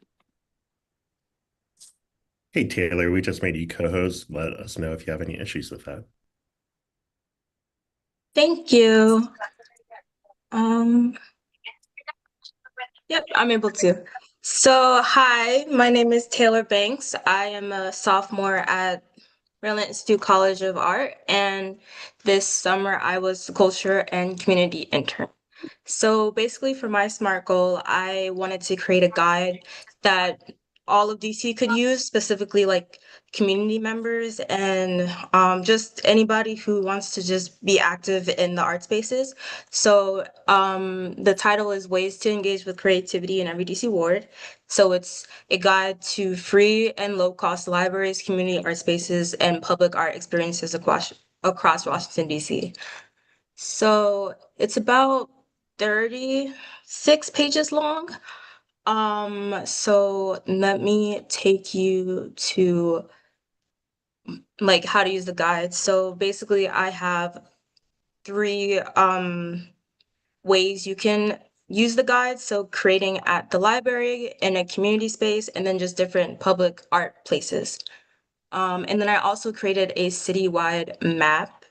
Hey, Taylor, we just made you co-host. Let us know if you have any issues with that. Thank you. Yep, I'm able to. So, hi, my name is Taylor Banks. I am a sophomore at Maryland Institute College of Art, and this summer I was the culture and community intern. So basically for my SMART goal, I wanted to create a guide that all of DC could use, specifically like community members and just anybody who wants to just be active in the art spaces. So the title is Ways to Engage with Creativity in Every DC Ward. So it's a guide to free and low-cost libraries, community art spaces, and public art experiences across Washington, DC. So it's about 36 pages long. So let me take you to like how to use the guide. So basically I have 3 ways you can use the guide. So creating at the library, in a community space, and then just different public art places. And then I also created a citywide map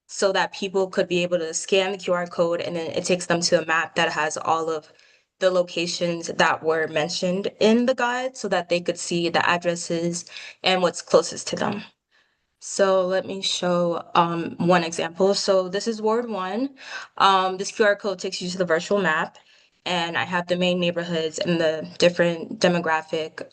so that people could be able to scan the QR code, and then it takes them to a map that has all of the locations that were mentioned in the guide so that they could see the addresses and what's closest to them. So let me show one example. So this is Ward 1. This QR code takes you to the virtual map, and I have the main neighborhoods and the different demographic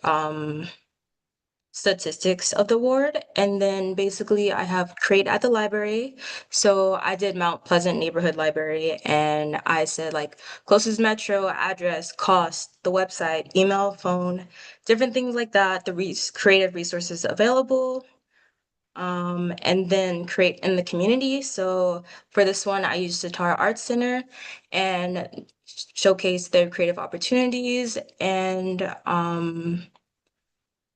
statistics of the ward. And then basically I have create at the library. So I did Mount Pleasant Neighborhood Library, and I said like closest metro, address, cost, the website, email, phone, different things like that, the creative resources available. And then create in the community. So for this one, I used Sitar Arts Center and showcase their creative opportunities. And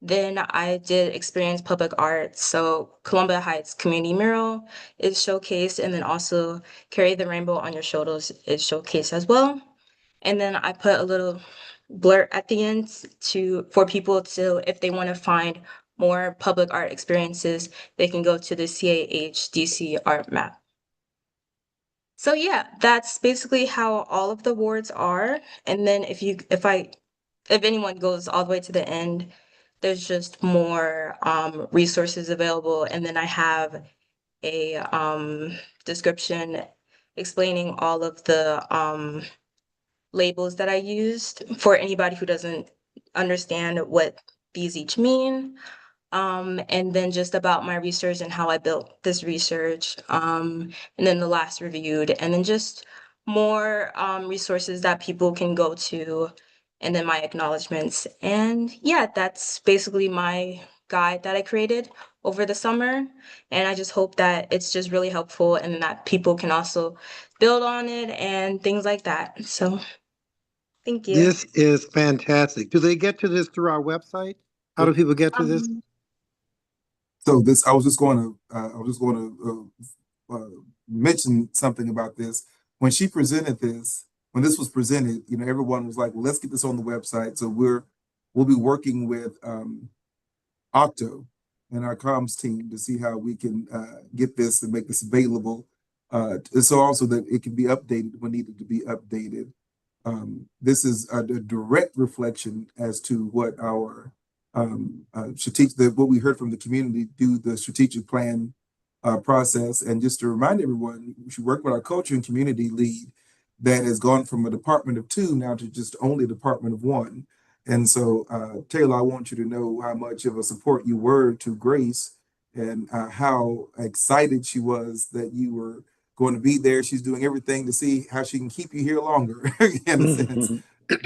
then I did experience public art. So Columbia Heights Community Mural is showcased, and then also Carry the Rainbow on Your Shoulders is showcased as well. And then I put a little blurt at the end for people to, if they want to find more public art experiences, they can go to the CAH DC art map. So yeah, that's basically how all of the wards are. And then if anyone goes all the way to the end, there's just more resources available. And then I have a description explaining all of the labels that I used for anybody who doesn't understand what these each mean. And then just about my research and how I built this research. And then the last reviewed, and then just more resources that people can go to, and then my acknowledgements. And yeah, that's basically my guide that I created over the summer. And I just hope that it's just really helpful and that people can also build on it and things like that. So thank you. This is fantastic. Do they get to this through our website? How do people get to this? So this, I was just going to mention something about this. When she presented this, when this was presented, you know, everyone was like, well, let's get this on the website. So we'll be working with Octo and our comms team to see how we can get this and make this available. So also that it can be updated when needed to be updated. This is a direct reflection as to what our what we heard from the community do the strategic plan process. And just to remind everyone, we should work with our culture and community lead that has gone from a department of 2 now to just only a department of 1. And so, Taylor, I want you to know how much of a support you were to Grace and how excited she was that you were going to be there. She's doing everything to see how she can keep you here longer, in a sense.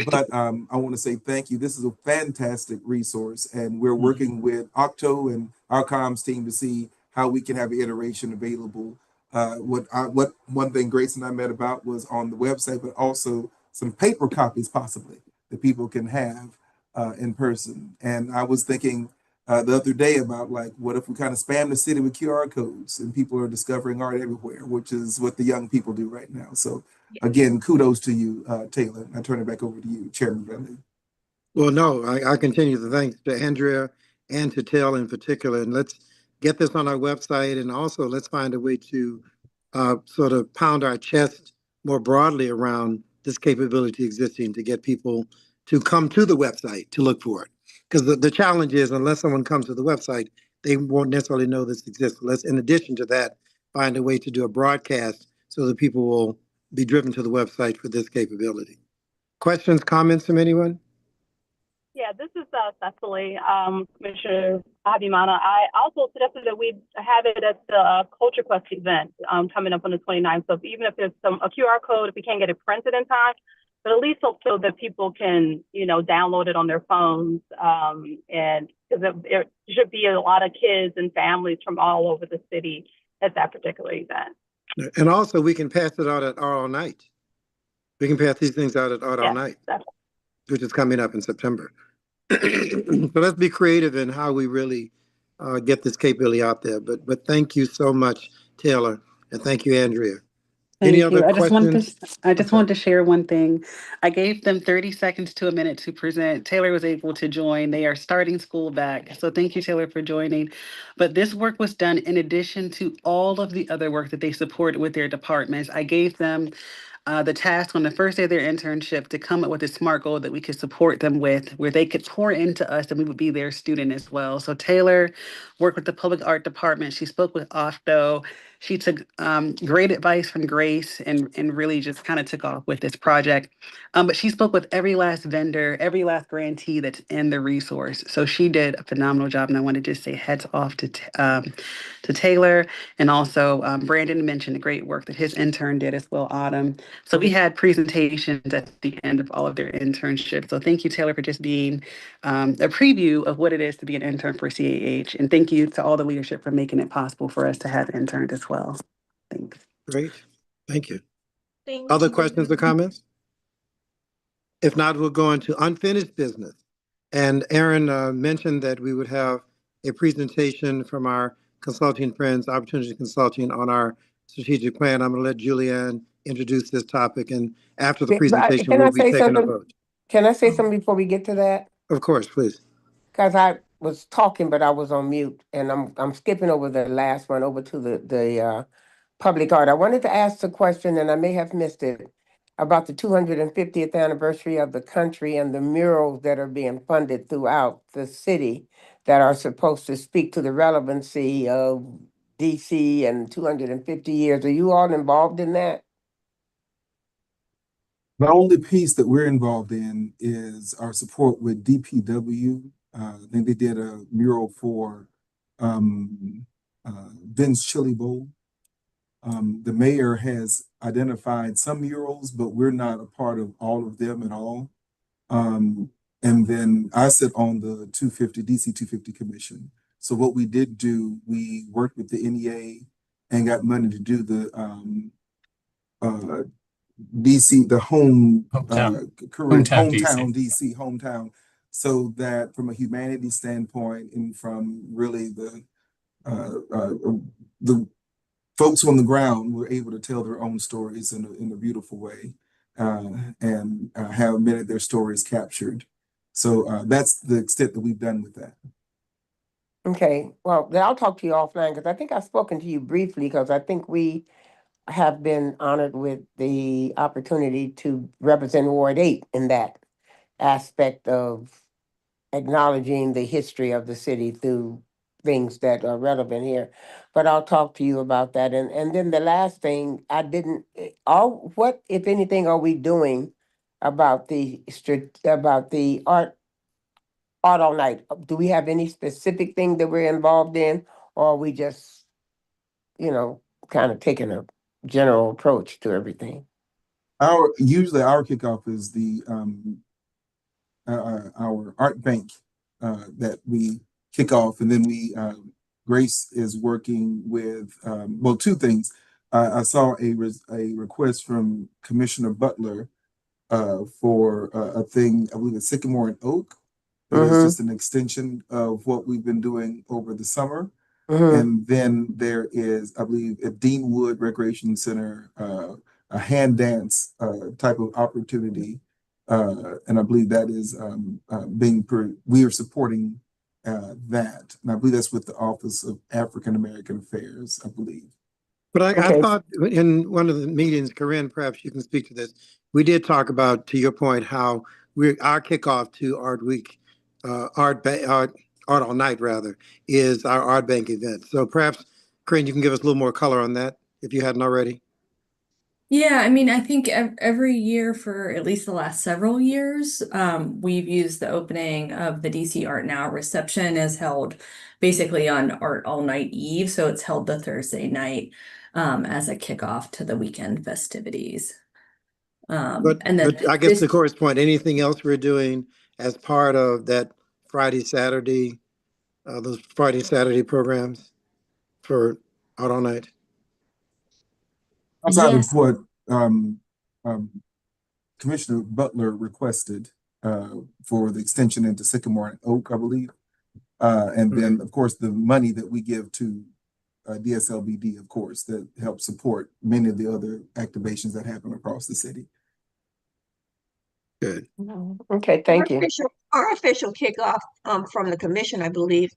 But I want to say thank you. This is a fantastic resource, and we're working with Octo and our comms team to see how we can have an iteration available. What one thing Grace and I met about was on the website, but also some paper copies possibly that people can have in person. And I was thinking the other day about like, what if we kind of spam the city with QR codes and people are discovering art everywhere, which is what the young people do right now. So again, kudos to you, Taylor. I turn it back over to you, Chairman Bentley. Well, no, I continue to thank to Andrea and to Taylor in particular. And let's get this on our website. And also let's find a way to sort of pound our chest more broadly around this capability existing to get people to come to the website to look for it. Because the challenge is, unless someone comes to the website, they won't necessarily know this exists. Let's, in addition to that, find a way to do a broadcast so that people will be driven to the website for this capability. Questions, comments from anyone? Yeah, this is Cecily, Commissioner Abimana. I also suggested that we have it at the Culture Quest event coming up on the 29th. So even if there's a QR code, if we can't get it printed in time, but at least so that people can, you know, download it on their phones. And because there should be a lot of kids and families from all over the city at that particular event. And also, we can pass it out at Art All Night. We can pass these things out at Art All Night, which is coming up in September. So let's be creative in how we really get this capability out there. But thank you so much, Taylor, and thank you, Andrea. Thank Any you. other I just questions? wanted to share one thing. I gave them 30 seconds to a minute to present. Taylor was able to join. They are starting school back. So thank you, Taylor, for joining. But this work was done in addition to all of the other work that they supported with their departments. I gave them the task on the first day of their internship to come up with a SMART goal that we could support them with, where they could pour into us and we would be their student as well. So Taylor worked with the public art department. She spoke with OFDO. She took great advice from Grace and really just kind of took off with this project. But she spoke with every last vendor, every last grantee that's in the resource. So she did a phenomenal job. And I want to just say heads off to Taylor. And also Brandon mentioned the great work that his intern did as well, Autumn. So we had presentations at the end of all of their internships. So thank you, Taylor, for just being a preview of what it is to be an intern for CAH. And thank you to all the leadership for making it possible for us to have interns as well. Thanks. Great. Thank you. Thank Other you. questions or comments? If not, we'll go into unfinished business. And Aaron mentioned that we would have a presentation from our consulting friends, Opportunity Consulting, on our strategic plan. I'm going to let Julianne introduce this topic, and after the presentation, Can I we'll be say taking a something? vote. Can I say something before we get to that? Of course, please. Because I was talking, but I was on mute, and I'm skipping over the last one over to the public art. I wanted to ask the question, and I may have missed it, about the 250th anniversary of the country and the murals that are being funded throughout the city that are supposed to speak to the relevancy of DC and 250 years. Are you all involved in that? The only piece that we're involved in is our support with DPW. I think they did a mural for Ben's Chili Bowl. The mayor has identified some murals, but we're not a part of all of them at all. And then I sit on the 250 DC 250 Commission. So what we did do, we worked with the NEA and got money to do the DC, the hometown DC, hometown, so that from a humanity standpoint and from really the folks on the ground were able to tell their own stories in a beautiful way, and have many of their stories captured. So that's the extent that we've done with that. Okay, well, then I'll talk to you offline because I think I've spoken to you briefly because I think we have been honored with the opportunity to represent Ward 8 in that aspect of acknowledging the history of the city through things that are relevant here. But I'll talk to you about that. And then the last thing, I didn't, what, if anything, are we doing about about the art all night? Do we have any specific thing that we're involved in, or are we just, kind of taking a general approach to everything? Usually our kickoff is the our art bank that we kick off, and then we Grace is working with well, two things. I saw a request from Commissioner Butler for a thing, I believe it's Sycamore and Oak, but it's just an extension of what we've been doing over the summer. And then there is, I believe, at Deanwood Recreation Center, a hand dance type of opportunity. And I believe that is we are supporting that. And I believe that's with the Office of African American Affairs, I believe. But I thought in one of the meetings, Corinne, perhaps you can speak to this. We did talk about, to your point, how our kickoff to Art Week, Art All Night rather, is our Art Bank event. So perhaps, Corinne, you can give us a little more color on that if you hadn't already. Yeah, I mean, I think every year for at least the last several years, we've used the opening of the DC Art Now reception is held basically on Art All Night Eve. So it's held the Thursday night as a kickoff to the weekend festivities. But And then I guess to Corey's point, anything else we're doing as part of that those Friday, Saturday programs for Art All Night? Outside of Yes. what Commissioner Butler requested for the extension into Sycamore and Oak, I believe. And then, of course, the money that we give to DSLBD, of course, that helps support many of the other activations that happen across the city. Good. Okay, thank you. Our official kickoff from the commission, I believe,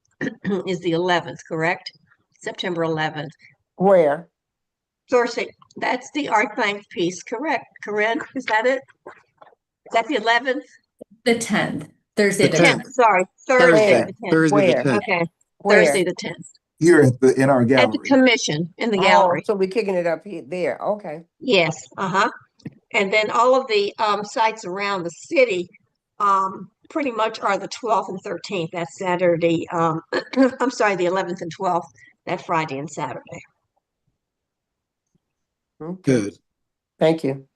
is the 11th, correct? September 11th. Where? Thursday. That's the Art Bank piece, correct? Corinne, is that it? Is that the 11th? the 10th, Thursday The the 10th. 10th. Sorry, Thursday the 10th. Thursday the Where? 10th. Okay, Where? Thursday the 10th. Here in our At the gallery. commission, in the Oh, gallery. so we're kicking it up there. Okay. Yes, and then all of the sites around the city pretty much are the 12th and 13th. That's Saturday. I'm sorry, the 11th and 12th, that Friday and Saturday. Okay. Good. Thank you.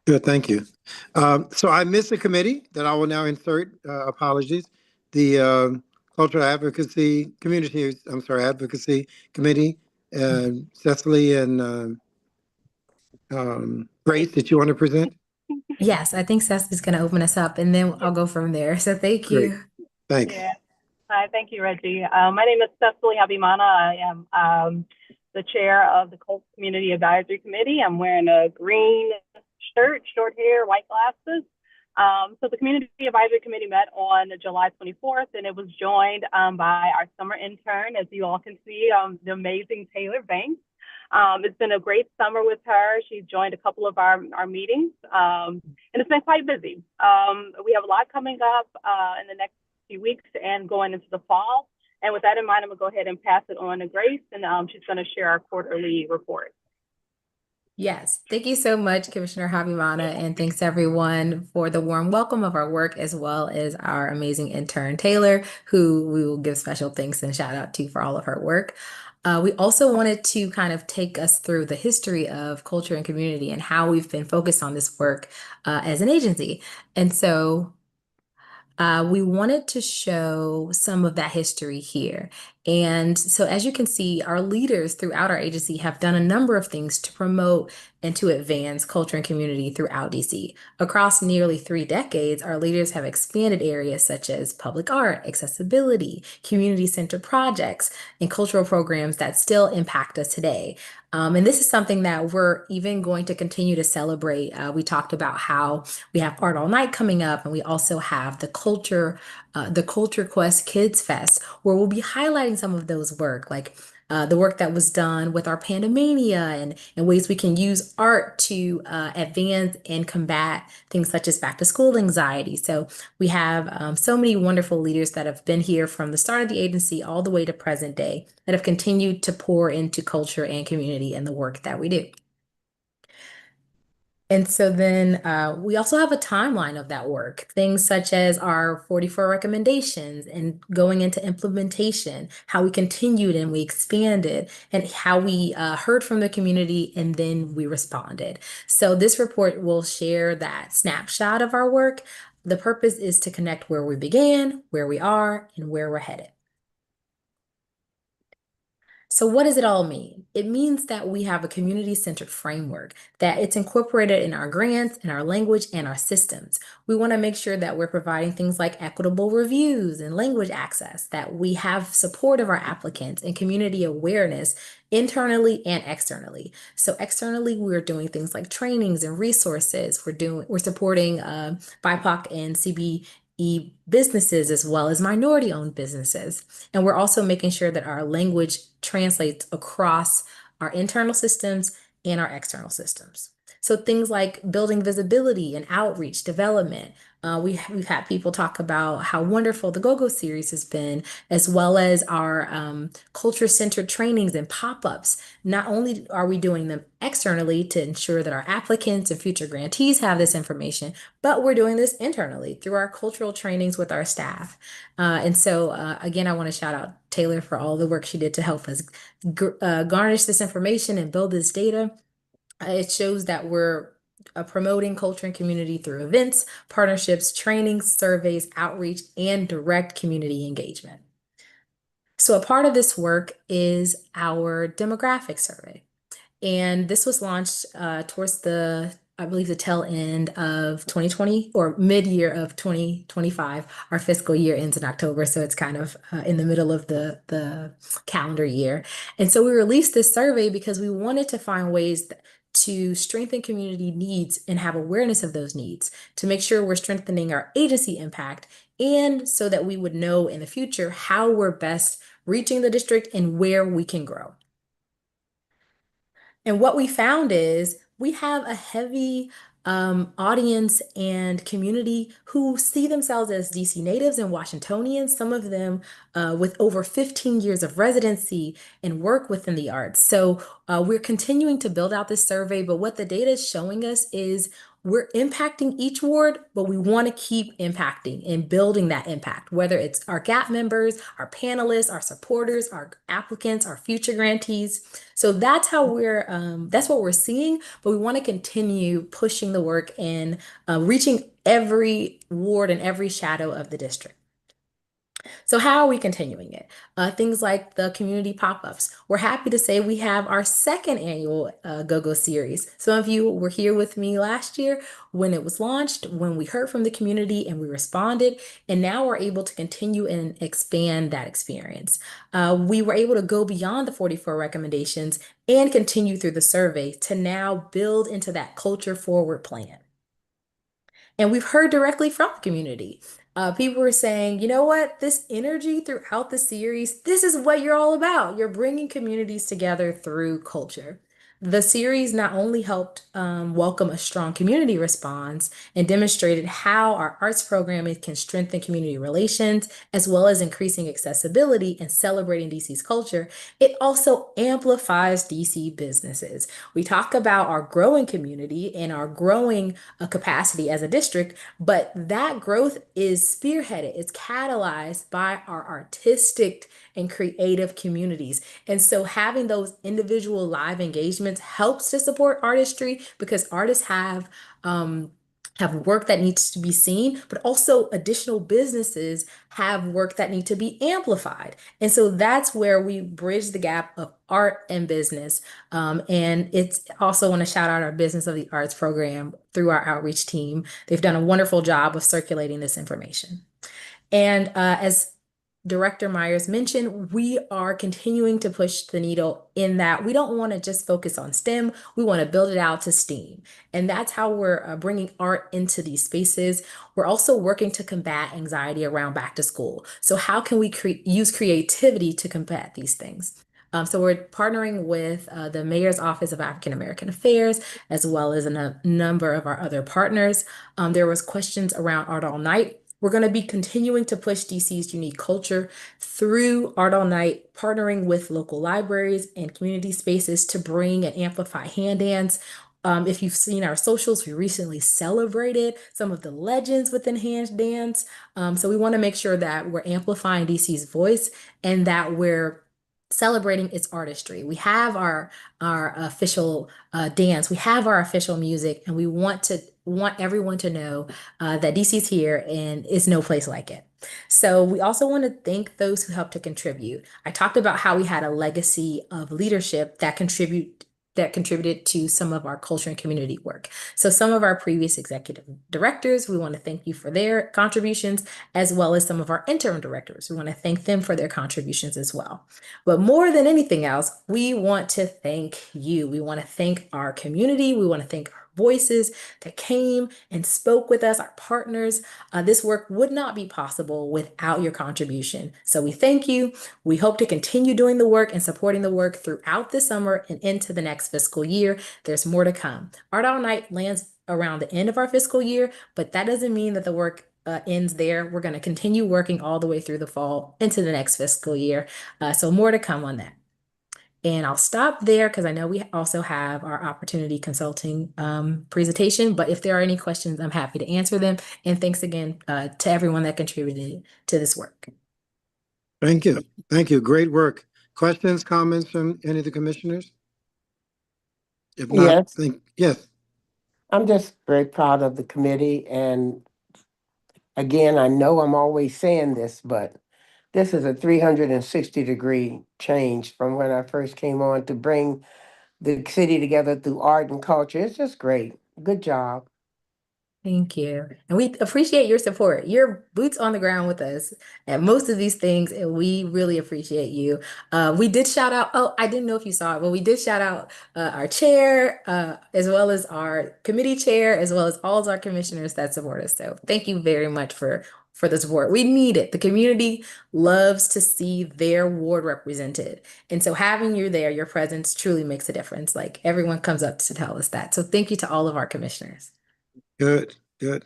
Good, thank you. So I missed a committee that I will now insert, apologies. The Cultural Advocacy Advocacy Committee, Cecily and Grace, did you want to present? Yes, I think Seth is going to open us up and then I'll go from there. So thank Great. you. Thanks. Yeah. Hi, thank you, Reggie. My name is Cecily Habimana. I am the chair of the Colts Community Advisory Committee. I'm wearing a green shirt, short hair, white glasses. So the Community Advisory Committee met on July 24th, and it was joined by our summer intern, as you all can see, the amazing Taylor Banks. It's been a great summer with her. She's joined a couple of our meetings, and it's been quite busy. We have a lot coming up in the next few weeks and going into the fall. And with that in mind, I'm gonna go ahead and pass it on to Grace, and she's gonna share our quarterly report. Yes, thank you so much, Commissioner Habimana, and thanks everyone for the warm welcome of our work, as well as our amazing intern Taylor, who we will give special thanks and shout out to for all of her work. We also wanted to kind of take us through the history of culture and community and how we've been focused on this work as an agency. And so we wanted to show some of that history here. And so, as you can see, our leaders throughout our agency have done a number of things to promote and to advance culture and community throughout DC. Across nearly 3 decades, our leaders have expanded areas such as public art, accessibility, community-centered projects, and cultural programs that still impact us today. And this is something that we're even going to continue to celebrate. We talked about how we have Art All Night coming up, and we also have the Culture Quest Kids Fest, where we'll be highlighting some of those work, like the work that was done with our Pandemania and ways we can use art to advance and combat things such as back to school anxiety. So we have so many wonderful leaders that have been here from the start of the agency all the way to present day that have continued to pour into culture and community and the work that we do. And so then we also have a timeline of that work, things such as our 44 recommendations and going into implementation, how we continued and we expanded, and how we heard from the community and then we responded. So this report will share that snapshot of our work. The purpose is to connect where we began, where we are, and where we're headed. So what does it all mean? It means that we have a community-centered framework, that it's incorporated in our grants, in our language, and our systems. We want to make sure that we're providing things like equitable reviews and language access, that we have support of our applicants and community awareness internally and externally. So externally, we're doing things like trainings and resources. We're supporting BIPOC and CBE businesses as well as minority-owned businesses. And we're also making sure that our language translates across our internal systems and our external systems. So things like building visibility and outreach development. We've had people talk about how wonderful the GoGo series has been, as well as our culture-centered trainings and pop-ups. Not only are we doing them externally to ensure that our applicants and future grantees have this information, but we're doing this internally through our cultural trainings with our staff. And so, again, I want to shout out Taylor for all the work she did to help us garnish this information and build this data. It shows that we're promoting culture and community through events, partnerships, trainings, surveys, outreach, and direct community engagement. So a part of this work is our demographic survey. And this was launched towards I believe, the tail end of 2020 or mid-year of 2025. Our fiscal year ends in October, so it's kind of in the middle of the calendar year. And so we released this survey because we wanted to find ways to strengthen community needs and have awareness of those needs, to make sure we're strengthening our agency impact, and so that we would know in the future how we're best reaching the district and where we can grow. And what we found is we have a heavy audience and community who see themselves as DC natives and Washingtonians, some of them with over 15 years of residency and work within the arts. So we're continuing to build out this survey, but what the data is showing us is we're impacting each ward, but we want to keep impacting and building that impact, whether it's our GAP members, our panelists, our supporters, our applicants, our future grantees. So that's how that's what we're seeing, but we want to continue pushing the work and reaching every ward and every shadow of the district. So how are we continuing it? Things like the community pop-ups. We're happy to say we have our second annual GoGo series. Some of you were here with me last year when it was launched, when we heard from the community and we responded, and now we're able to continue and expand that experience. We were able to go beyond the 44 recommendations and continue through the survey to now build into that culture forward plan. And we've heard directly from the community. People were saying, you know what, this energy throughout the series, this is what you're all about. You're bringing communities together through culture. The series not only helped welcome a strong community response and demonstrated how our arts programming can strengthen community relations, as well as increasing accessibility and celebrating DC's culture, it also amplifies DC businesses. We talk about our growing community and our growing capacity as a district, but that growth is spearheaded, it's catalyzed by our artistic and creative communities. And so having those individual live engagements helps to support artistry because artists have work that needs to be seen, but also additional businesses have work that need to be amplified. And so that's where we bridge the gap of art and business. And it's also want to shout out our Business of the Arts program through our outreach team. They've done a wonderful job of circulating this information. And as Director Myers mentioned, we are continuing to push the needle in that we don't want to just focus on STEM, we want to build it out to STEAM. And that's how we're bringing art into these spaces. We're also working to combat anxiety around back to school. So, how can we use creativity to combat these things? So we're partnering with the Mayor's Office of African American Affairs, as well as a number of our other partners. There was questions around Art All Night. We're going to be continuing to push DC's unique culture through Art All Night, partnering with local libraries and community spaces to bring and amplify hand dance. If you've seen our socials, we recently celebrated some of the legends within hand dance. So we want to make sure that we're amplifying DC's voice and that we're celebrating its artistry. We have our official dance, we have our official music, and we want everyone to know that DC's here and is no place like it. So we also want to thank those who helped to contribute. I talked about how we had a legacy of leadership that contributed to some of our culture and community work. So some of our previous executive directors, we want to thank you for their contributions, as well as some of our interim directors. We want to thank them for their contributions as well. But more than anything else, we want to thank you. We want to thank our community. We want to thank our voices that came and spoke with us, our partners. This work would not be possible without your contribution. So we thank you. We hope to continue doing the work and supporting the work throughout the summer and into the next fiscal year. There's more to come. Art All Night lands around the end of our fiscal year, but that doesn't mean that the work ends there. We're going to continue working all the way through the fall into the next fiscal year. So more to come on that. And I'll stop there because I know we also have our opportunity consulting presentation, but if there are any questions, I'm happy to answer them. And thanks again to everyone that contributed to this work. Thank you. Thank you. Great work. Questions, comments from any of the commissioners? If not, Yes, yes. I'm just very proud of the committee. And again, I know I'm always saying this, but this is a 360-degree change from when I first came on to bring the city together through art and culture. It's just great. Good job. Thank you. And we appreciate your support. Your boots on the ground with us at most of these things, and we really appreciate you. We did shout out, oh, I didn't know if you saw it, but we did shout out our chair, as well as our committee chair, as well as all of our commissioners that support us. So thank you very much for the support. We need it. The community loves to see their ward represented. And so having you there, your presence truly makes a difference. Like everyone comes up to tell us that. So thank you to all of our commissioners. Good, good.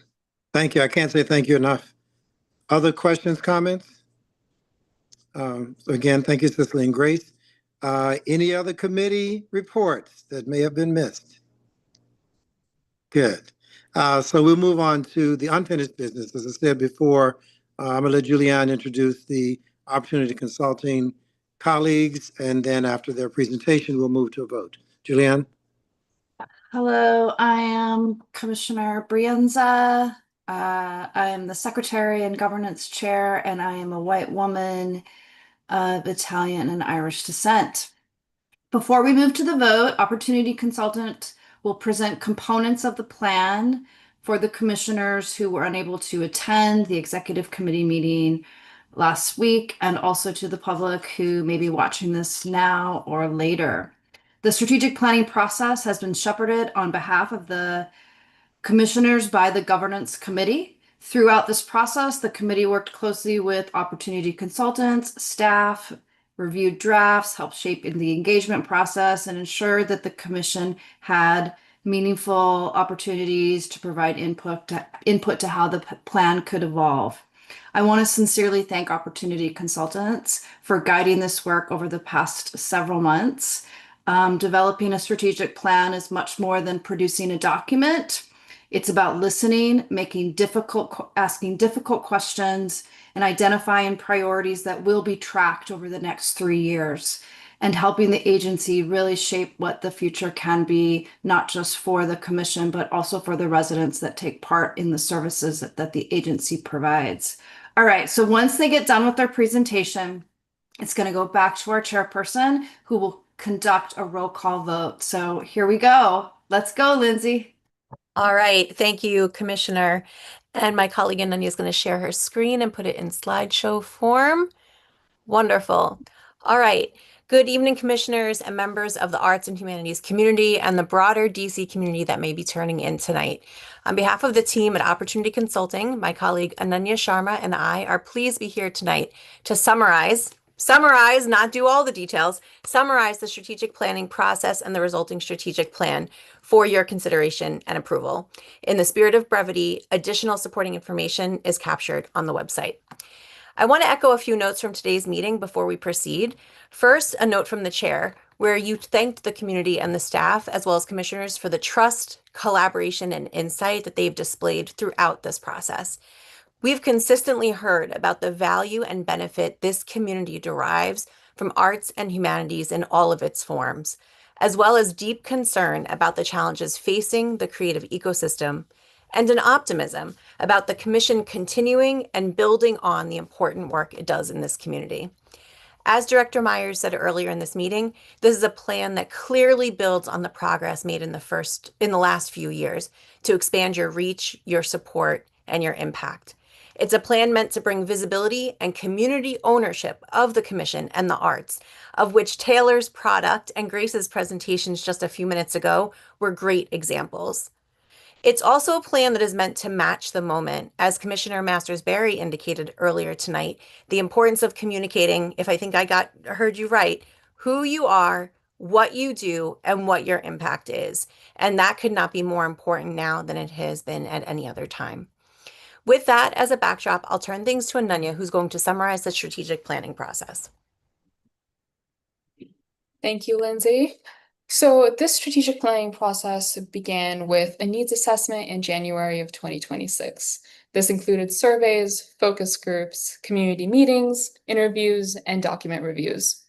Thank you. I can't say thank you enough. Other questions, comments? So again, thank you, Cicely and Grace. Any other committee reports that may have been missed? Good. So we'll move on to the unfinished business. As I said before, I'm gonna let Julianne introduce the Opportunity Consulting colleagues, and then after their presentation, we'll move to a vote. Julianne? Hello, I am Commissioner Brianza. I am the Secretary and Governance Chair, and I am a white woman of Italian and Irish descent. Before we move to the vote, Opportunity Consultant will present components of the plan for the commissioners who were unable to attend the executive committee meeting last week, and also to the public who may be watching this now or later. The strategic planning process has been shepherded on behalf of the commissioners by the governance committee. Throughout this process, the committee worked closely with opportunity consultants, staff, reviewed drafts, helped shape in the engagement process, and ensured that the commission had meaningful opportunities to provide input to how the plan could evolve. I want to sincerely thank opportunity consultants for guiding this work over the past several months. Developing a strategic plan is much more than producing a document. It's about listening, asking difficult questions, and identifying priorities that will be tracked over the next 3 years, and helping the agency really shape what the future can be, not just for the commission, but also for the residents that take part in the services that the agency provides. All right, so once they get done with their presentation, it's going to go back to our chairperson who will conduct a roll call vote. So here we go. Let's go, Lindsay. All right, thank you, Commissioner. And my colleague Ananya is going to share her screen and put it in slideshow form. Wonderful. All right. Good evening, commissioners and members of the arts and humanities community and the broader DC community that may be turning in tonight. On behalf of the team at Opportunity Consulting, my colleague Ananya Sharma and I are pleased to be here tonight to summarize, not do all the details, summarize the strategic planning process and the resulting strategic plan for your consideration and approval. In the spirit of brevity, additional supporting information is captured on the website. I want to echo a few notes from today's meeting before we proceed. First, a note from the chair, where you thanked the community and the staff, as well as commissioners, for the trust, collaboration, and insight that they've displayed throughout this process. We've consistently heard about the value and benefit this community derives from arts and humanities in all of its forms, as well as deep concern about the challenges facing the creative ecosystem and an optimism about the commission continuing and building on the important work it does in this community. As Director Myers said earlier in this meeting, this is a plan that clearly builds on the progress made in the last few years to expand your reach, your support, and your impact. It's a plan meant to bring visibility and community ownership of the commission and the arts, of which Taylor's product and Grace's presentations just a few minutes ago were great examples. It's also a plan that is meant to match the moment. As Commissioner Masters-Berry indicated earlier tonight, the importance of communicating, if I think I heard you right, who you are, what you do, and what your impact is. And that could not be more important now than it has been at any other time. With that as a backdrop, I'll turn things to Ananya, who's going to summarize the strategic planning process. Thank you, Lindsay. So this strategic planning process began with a needs assessment in January of 2026. This included surveys, focus groups, community meetings, interviews, and document reviews.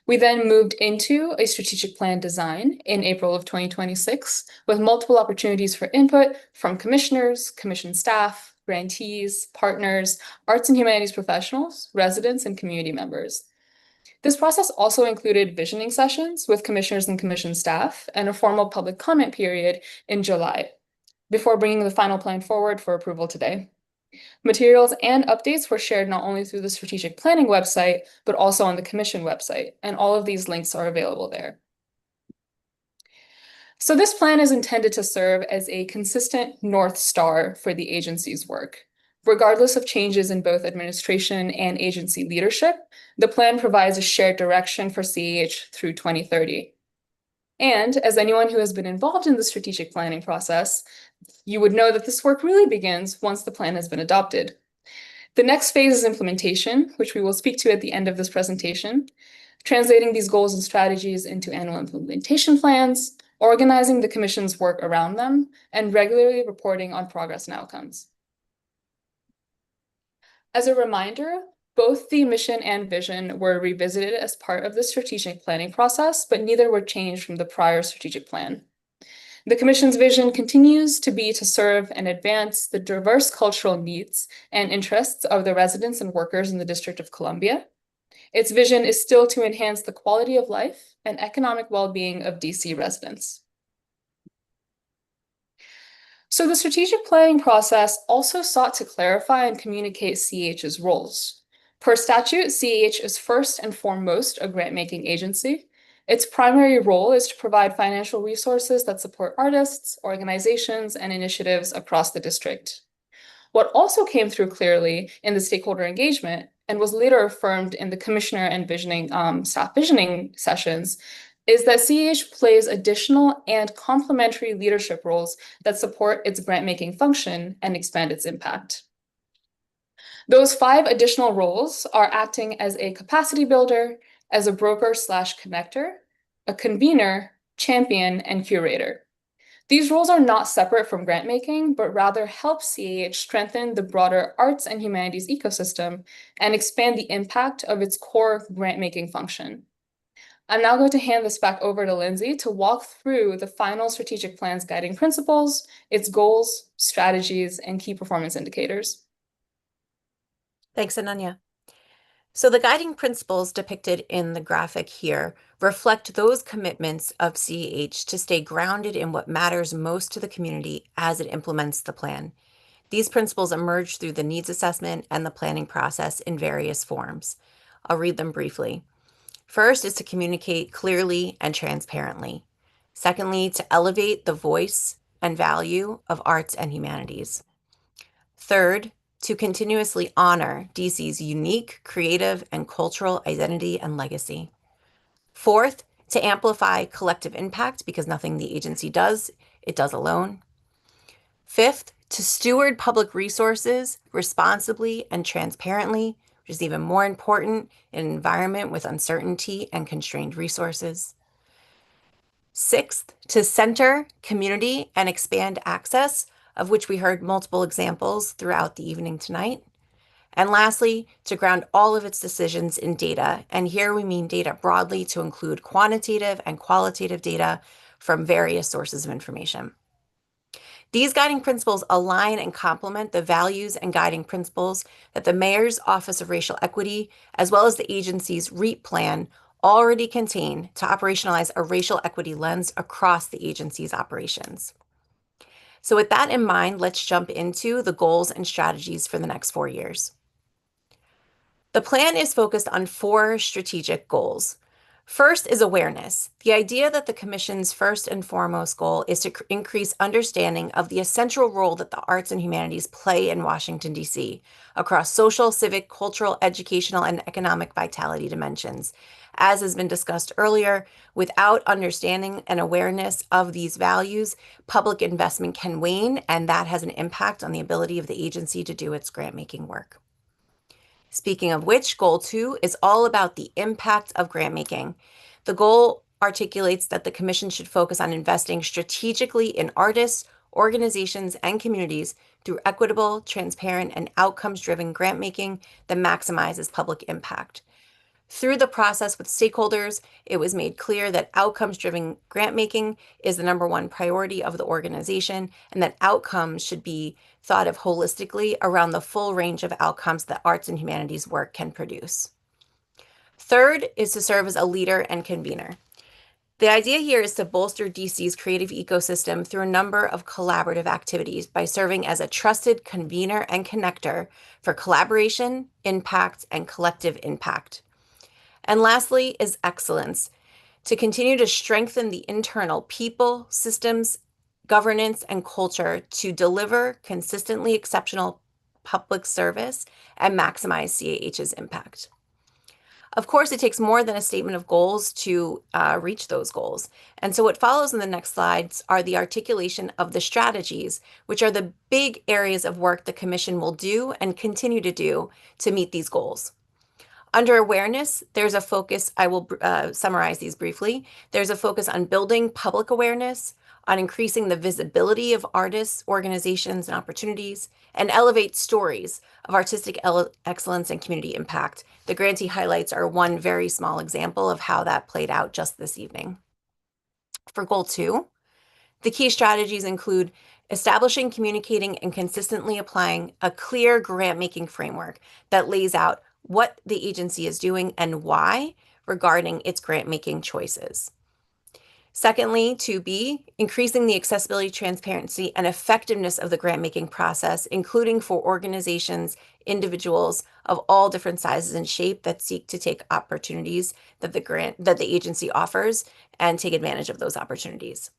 We then moved into a strategic plan design in April of 2026 with multiple opportunities for input from commissioners, commission staff, grantees, partners, arts and humanities professionals, residents, and community members. This process also included visioning sessions with commissioners and commission staff and a formal public comment period in July, before bringing the final plan forward for approval today. Materials and updates were shared not only through the strategic planning website, but also on the commission website, and all of these links are available there. So this plan is intended to serve as a consistent North Star for the agency's work. Regardless of changes in both administration and agency leadership, the plan provides a shared direction for CAH through 2030. And as anyone who has been involved in the strategic planning process, you would know that this work really begins once the plan has been adopted. The next phase is implementation, which we will speak to at the end of this presentation, translating these goals and strategies into annual implementation plans, organizing the Commission's work around them, and regularly reporting on progress and outcomes. As a reminder, both the mission and vision were revisited as part of the strategic planning process, but neither were changed from the prior strategic plan. The Commission's vision continues to be to serve and advance the diverse cultural needs and interests of the residents and workers in the District of Columbia. Its vision is still to enhance the quality of life and economic well-being of DC residents. So the strategic planning process also sought to clarify and communicate CAH's roles. Per statute, CAH is first and foremost a grant-making agency, Its primary role is to provide financial resources that support artists, organizations, and initiatives across the district. What also came through clearly in the stakeholder engagement and was later affirmed in the commissioner and staff visioning sessions is that CAH plays additional and complementary leadership roles that support its grant-making function and expand its impact. Those 5 additional roles are acting as a capacity builder, as a broker/connector, a convener, champion, and curator. These roles are not separate from grant making, but rather help CAH strengthen the broader arts and humanities ecosystem and expand the impact of its core grant making function. I'm now going to hand this back over to Lindsay to walk through the final strategic plan's guiding principles, its goals, strategies, and key performance indicators. Thanks, Ananya. So the guiding principles depicted in the graphic here reflect those commitments of CAH to stay grounded in what matters most to the community as it implements the plan. These principles emerge through the needs assessment and the planning process in various forms. I'll read them briefly. First is to communicate clearly and transparently. Secondly, to elevate the voice and value of arts and humanities. Third, to continuously honor DC's unique, creative, and cultural identity and legacy. Fourth, to amplify collective impact because nothing the agency does, it does alone. Fifth, to steward public resources responsibly and transparently, which is even more important in an environment with uncertainty and constrained resources. Sixth, to center community and expand access, of which we heard multiple examples throughout the evening tonight. And lastly, to ground all of its decisions in data. And here we mean data broadly to include quantitative and qualitative data from various sources of information. These guiding principles align and complement the values and guiding principles that the Mayor's Office of Racial Equity, as well as the agency's REAP plan, already contain to operationalize a racial equity lens across the agency's operations. So with that in mind, let's jump into the goals and strategies for the next 4 years. The plan is focused on 4 strategic goals. First is awareness. The idea that the Commission's first and foremost goal is to increase understanding of the essential role that the arts and humanities play in Washington, D.C., across social, civic, cultural, educational, and economic vitality dimensions. As has been discussed earlier, without understanding and awareness of these values, public investment can wane, and that has an impact on the ability of the agency to do its grant-making work. Speaking of which, Goal 2 is all about the impact of grant making. The goal articulates that the Commission should focus on investing strategically in artists, organizations, and communities through equitable, transparent, and outcomes-driven grant making that maximizes public impact. Through the process with stakeholders, it was made clear that outcomes-driven grant making is the #1 priority of the organization, and that outcomes should be thought of holistically around the full range of outcomes that arts and humanities work can produce. Third is to serve as a leader and convener. The idea here is to bolster DC's creative ecosystem through a number of collaborative activities by serving as a trusted convener and connector for collaboration, impact, and collective impact. And lastly is excellence, to continue to strengthen the internal people, systems, governance, and culture to deliver consistently exceptional public service and maximize CAH's impact. Of course, it takes more than a statement of goals to reach those goals. And so what follows in the next slides are the articulation of the strategies, which are the big areas of work the Commission will do and continue to do to meet these goals. Under awareness, there's a focus, I will summarize these briefly. There's a focus on building public awareness, on increasing the visibility of artists, organizations, and opportunities, and elevate stories of artistic excellence and community impact. The grantee highlights are one very small example of how that played out just this evening. For Goal 2, the key strategies include establishing, communicating, and consistently applying a clear grant-making framework that lays out what the agency is doing and why regarding its grant-making choices. Secondly, 2B, increasing the accessibility, transparency, and effectiveness of the grant-making process, including for organizations, individuals of all different sizes and shape that seek to take opportunities that the agency offers and take advantage of those opportunities.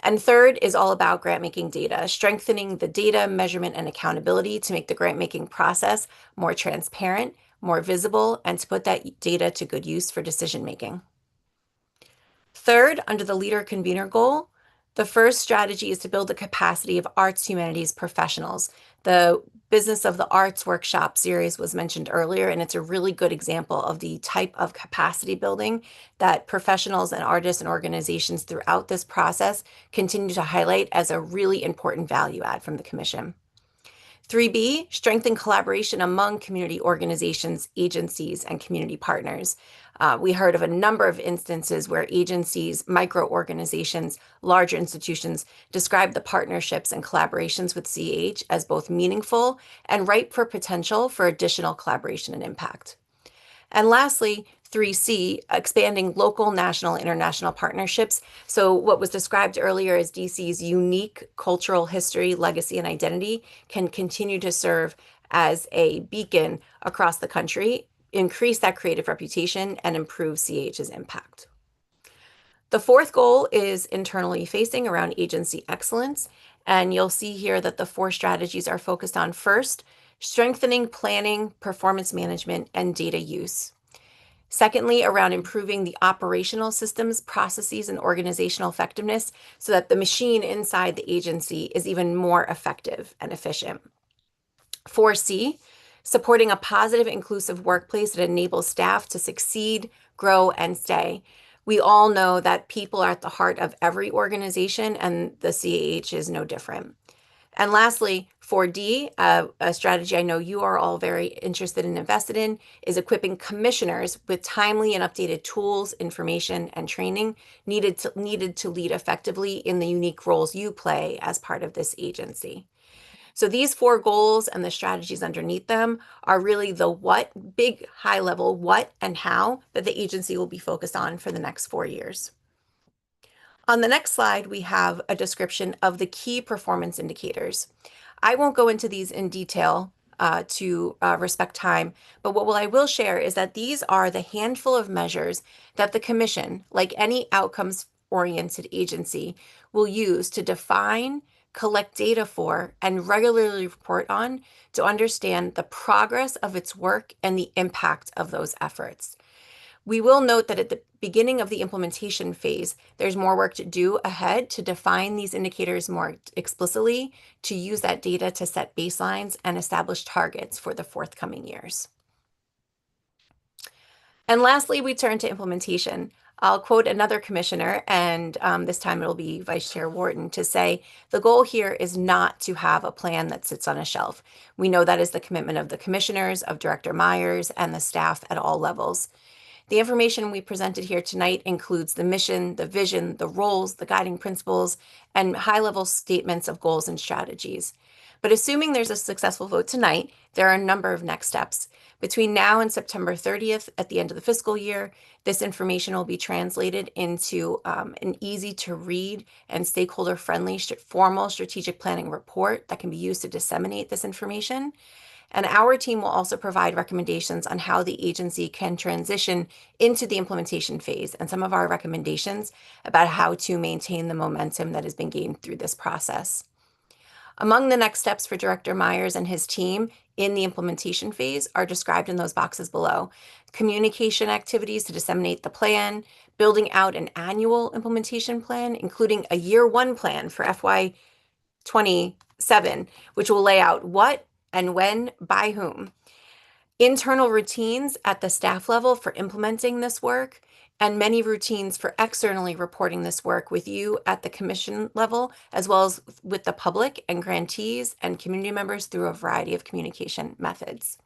And third is all about grant-making data, strengthening the data measurement and accountability to make the grant-making process more transparent, more visible, and to put that data to good use for decision-making. Third, under the leader convener goal, the first strategy is to build the capacity of arts humanities professionals. The Business of the Arts workshop series was mentioned earlier, and it's a really good example of the type of capacity building that professionals and artists and organizations throughout this process continue to highlight as a really important value add from the Commission. 3B, strengthen collaboration among community organizations, agencies, and community partners. We heard of a number of instances where agencies, micro-organizations, larger institutions describe the partnerships and collaborations with CAH as both meaningful and ripe for potential for additional collaboration and impact. And lastly, 3C, expanding local, national, international partnerships. So what was described earlier as DC's unique cultural history, legacy, and identity can continue to serve as a beacon across the country, increase that creative reputation, and improve CAH's impact. The fourth goal is internally facing around agency excellence. And you'll see here that the 4 strategies are focused on first, strengthening planning, performance management, and data use. Secondly, around improving the operational systems, processes, and organizational effectiveness so that the machine inside the agency is even more effective and efficient. 4C, supporting a positive, inclusive workplace that enables staff to succeed, grow, and stay. We all know that people are at the heart of every organization, and the CAH is no different. And lastly, 4D, a strategy I know you are all very interested and invested in, is equipping commissioners with timely and updated tools, information, and training needed to lead effectively in the unique roles you play as part of this agency. So these 4 goals and the strategies underneath them are really the what, big high level what and how that the agency will be focused on for the next 4 years. On the next slide, we have a description of the key performance indicators. I won't go into these in detail to respect time, but what I will share is that these are the handful of measures that the Commission, like any outcomes-oriented agency, will use to define, collect data for, and regularly report on to understand the progress of its work and the impact of those efforts. We will note that at the beginning of the implementation phase, there's more work to do ahead to define these indicators more explicitly, to use that data to set baselines and establish targets for the forthcoming years. And lastly, we turn to implementation. I'll quote another commissioner, and this time it'll be Vice Chair Wharton, to say, the goal here is not to have a plan that sits on a shelf. We know that is the commitment of the commissioners, of Director Myers, and the staff at all levels. The information we presented here tonight includes the mission, the vision, the roles, the guiding principles, and high-level statements of goals and strategies. But assuming there's a successful vote tonight, there are a number of next steps. Between now and September 30th, at the end of the fiscal year, this information will be translated into an easy-to-read and stakeholder-friendly formal strategic planning report that can be used to disseminate this information. And our team will also provide recommendations on how the agency can transition into the implementation phase and some of our recommendations about how to maintain the momentum that has been gained through this process. Among the next steps for Director Myers and his team in the implementation phase are described in those boxes below. Communication activities to disseminate the plan, building out an annual implementation plan, including a year 1 plan for FY27, which will lay out what and when, by whom. Internal routines at the staff level for implementing this work, and many routines for externally reporting this work with you at the commission level, as well as with the public and grantees and community members through a variety of communication methods.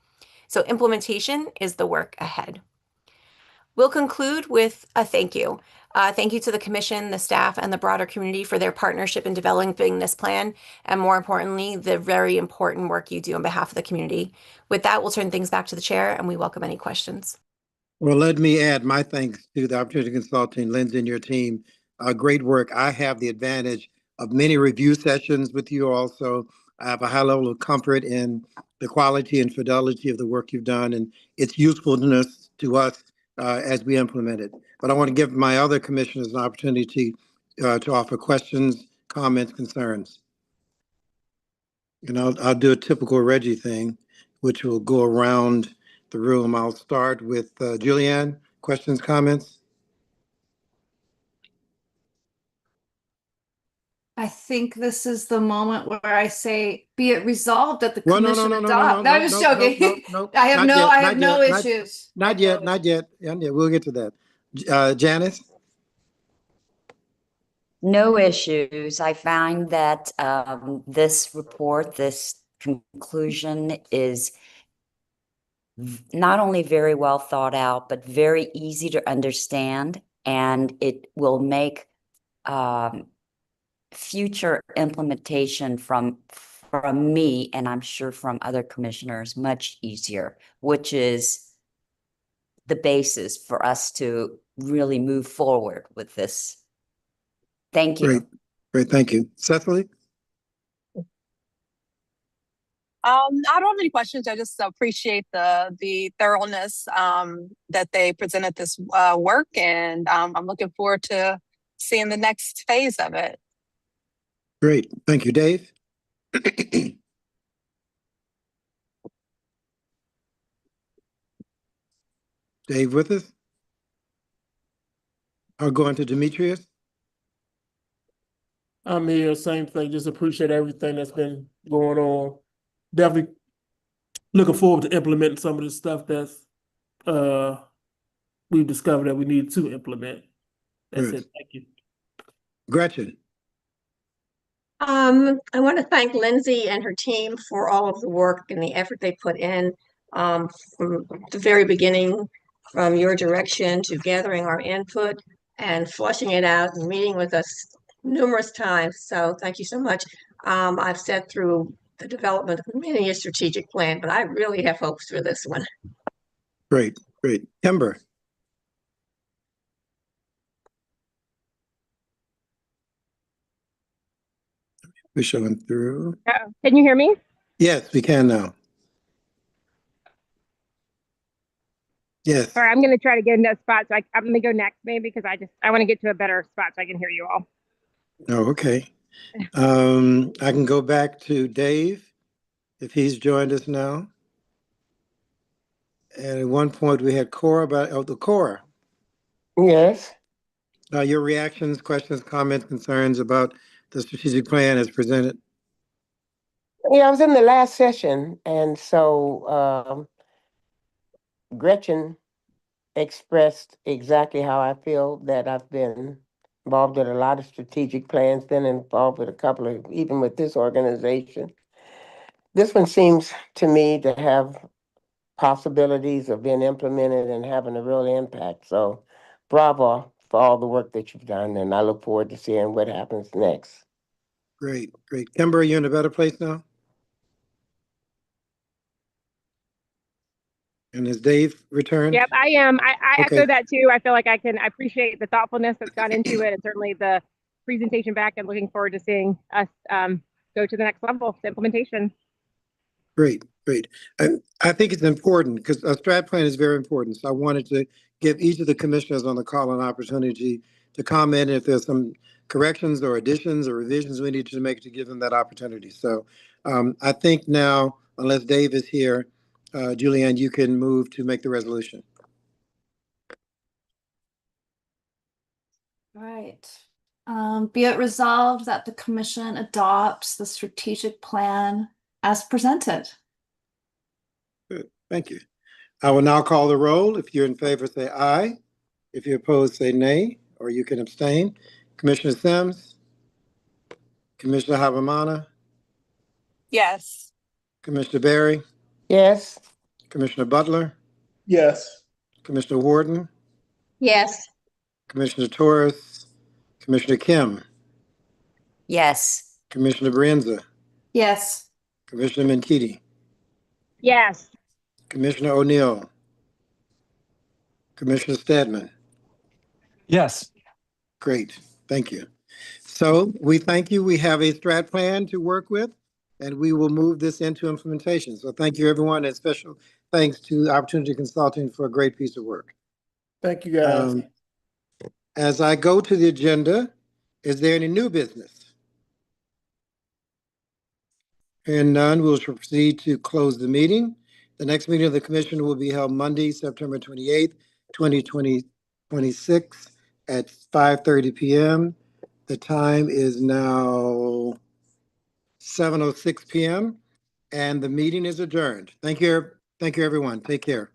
So implementation is the work ahead. We'll conclude with a thank you. Thank you to the Commission, the staff, and the broader community for their partnership in developing this plan, and more importantly, the very important work you do on behalf of the community. With that, we'll turn things back to the chair, and we welcome any questions. Well, let me add my thanks to the Opportunity Consulting, Lindsay, and your team great work. I have the advantage of many review sessions with you also. I have a high level of comfort in the quality and fidelity of the work you've done and its usefulness to us as we implement it. But I want to give my other commissioners an opportunity to offer questions, comments, concerns. And I'll do a typical Reggie thing, which will go around the room. I'll start with Julianne. Questions, comments? I think this is the moment where I say, be it resolved that the Well, commission adopt. No, I'm just joking. I have no issues. Not yet. Not yet. We'll get to that. Janice? No issues. I find that this report, this conclusion is not only very well thought out, but very easy to understand, and it will make future implementation from me, and I'm sure from other commissioners, much easier, which is the basis for us to really move forward with this. Thank you. Great. Thank you. Cecily? I don't have any questions. I just appreciate the thoroughness that they presented this work, and I'm looking forward to seeing the next phase of it. Great. Thank you. Dave? Dave with us? I'll go on to Demetrius. I'm here, same thing, just appreciate everything that's been going on. Definitely looking forward to implementing some of the stuff that's we've discovered that we need to implement. That's it. Thank you. Gretchen? I want to thank Lindsay and her team for all of the work and the effort they put in from the very beginning, from your direction to gathering our input and flushing it out and meeting with us numerous times. So thank you so much. I've sat through the development of many a strategic plan, but I really have hopes for this one. Great. Kimber? We're showing through. Can you hear me? Yes, we can now. Yes. All right, I'm going to try to get in that spot. So I'm going to go next maybe because I want to get to a better spot so I can hear you all. Oh, okay. I can go back to Dave if he's joined us now. And at one point we had Cora about the Cora. Yes. Your reactions, questions, comments, concerns about the strategic plan as presented. Yeah, I was in the last session, and so Gretchen expressed exactly how I feel, that I've been involved in a lot of strategic plans, been involved with a couple of, even with this organization. This one seems to me to have possibilities of being implemented and having a real impact. So bravo for all the work that you've done, and I look forward to seeing what happens next. Great. Kimber, are you in a better place now? And has Dave returned? Yep, I am. I Okay. echo that too. I feel like I appreciate the thoughtfulness that's gone into it and certainly the presentation back, and looking forward to seeing us go to the next level of implementation. Great. I think it's important because a strat plan is very important. So I wanted to give each of the commissioners on the call an opportunity to comment if there's some corrections or additions or revisions we need to make to give them that opportunity. So I think now, unless Dave is here, Julianne, you can move to make the resolution. All right. Be it resolved that the commission adopts the strategic plan as presented. Good. Thank you. I will now call the roll. If you're in favor, say aye. If you're opposed, say nay, or you can abstain. Commissioner Sims? Commissioner Habamana? Yes. Commissioner Berry? Yes. Commissioner Butler? Yes. Commissioner Warden? Yes. Commissioner Torres? Commissioner Kim? Yes. Commissioner Brienza? Yes. Commissioner Menkiti? Yes. Commissioner O'Neill? Commissioner Stedman? Yes. Great. Thank you. So we thank you. We have a strat plan to work with, and we will move this into implementation. So thank you, everyone, and special thanks to Opportunity Consulting for a great piece of work. Thank you, guys. As I go to the agenda, is there any new business? Hearing none, we'll proceed to close the meeting. The next meeting of the commission will be held Monday, September 28th, 2026 at 5:30 p.m. The time is now 7:06 p.m. and the meeting is adjourned. Thank you, everyone. Take care.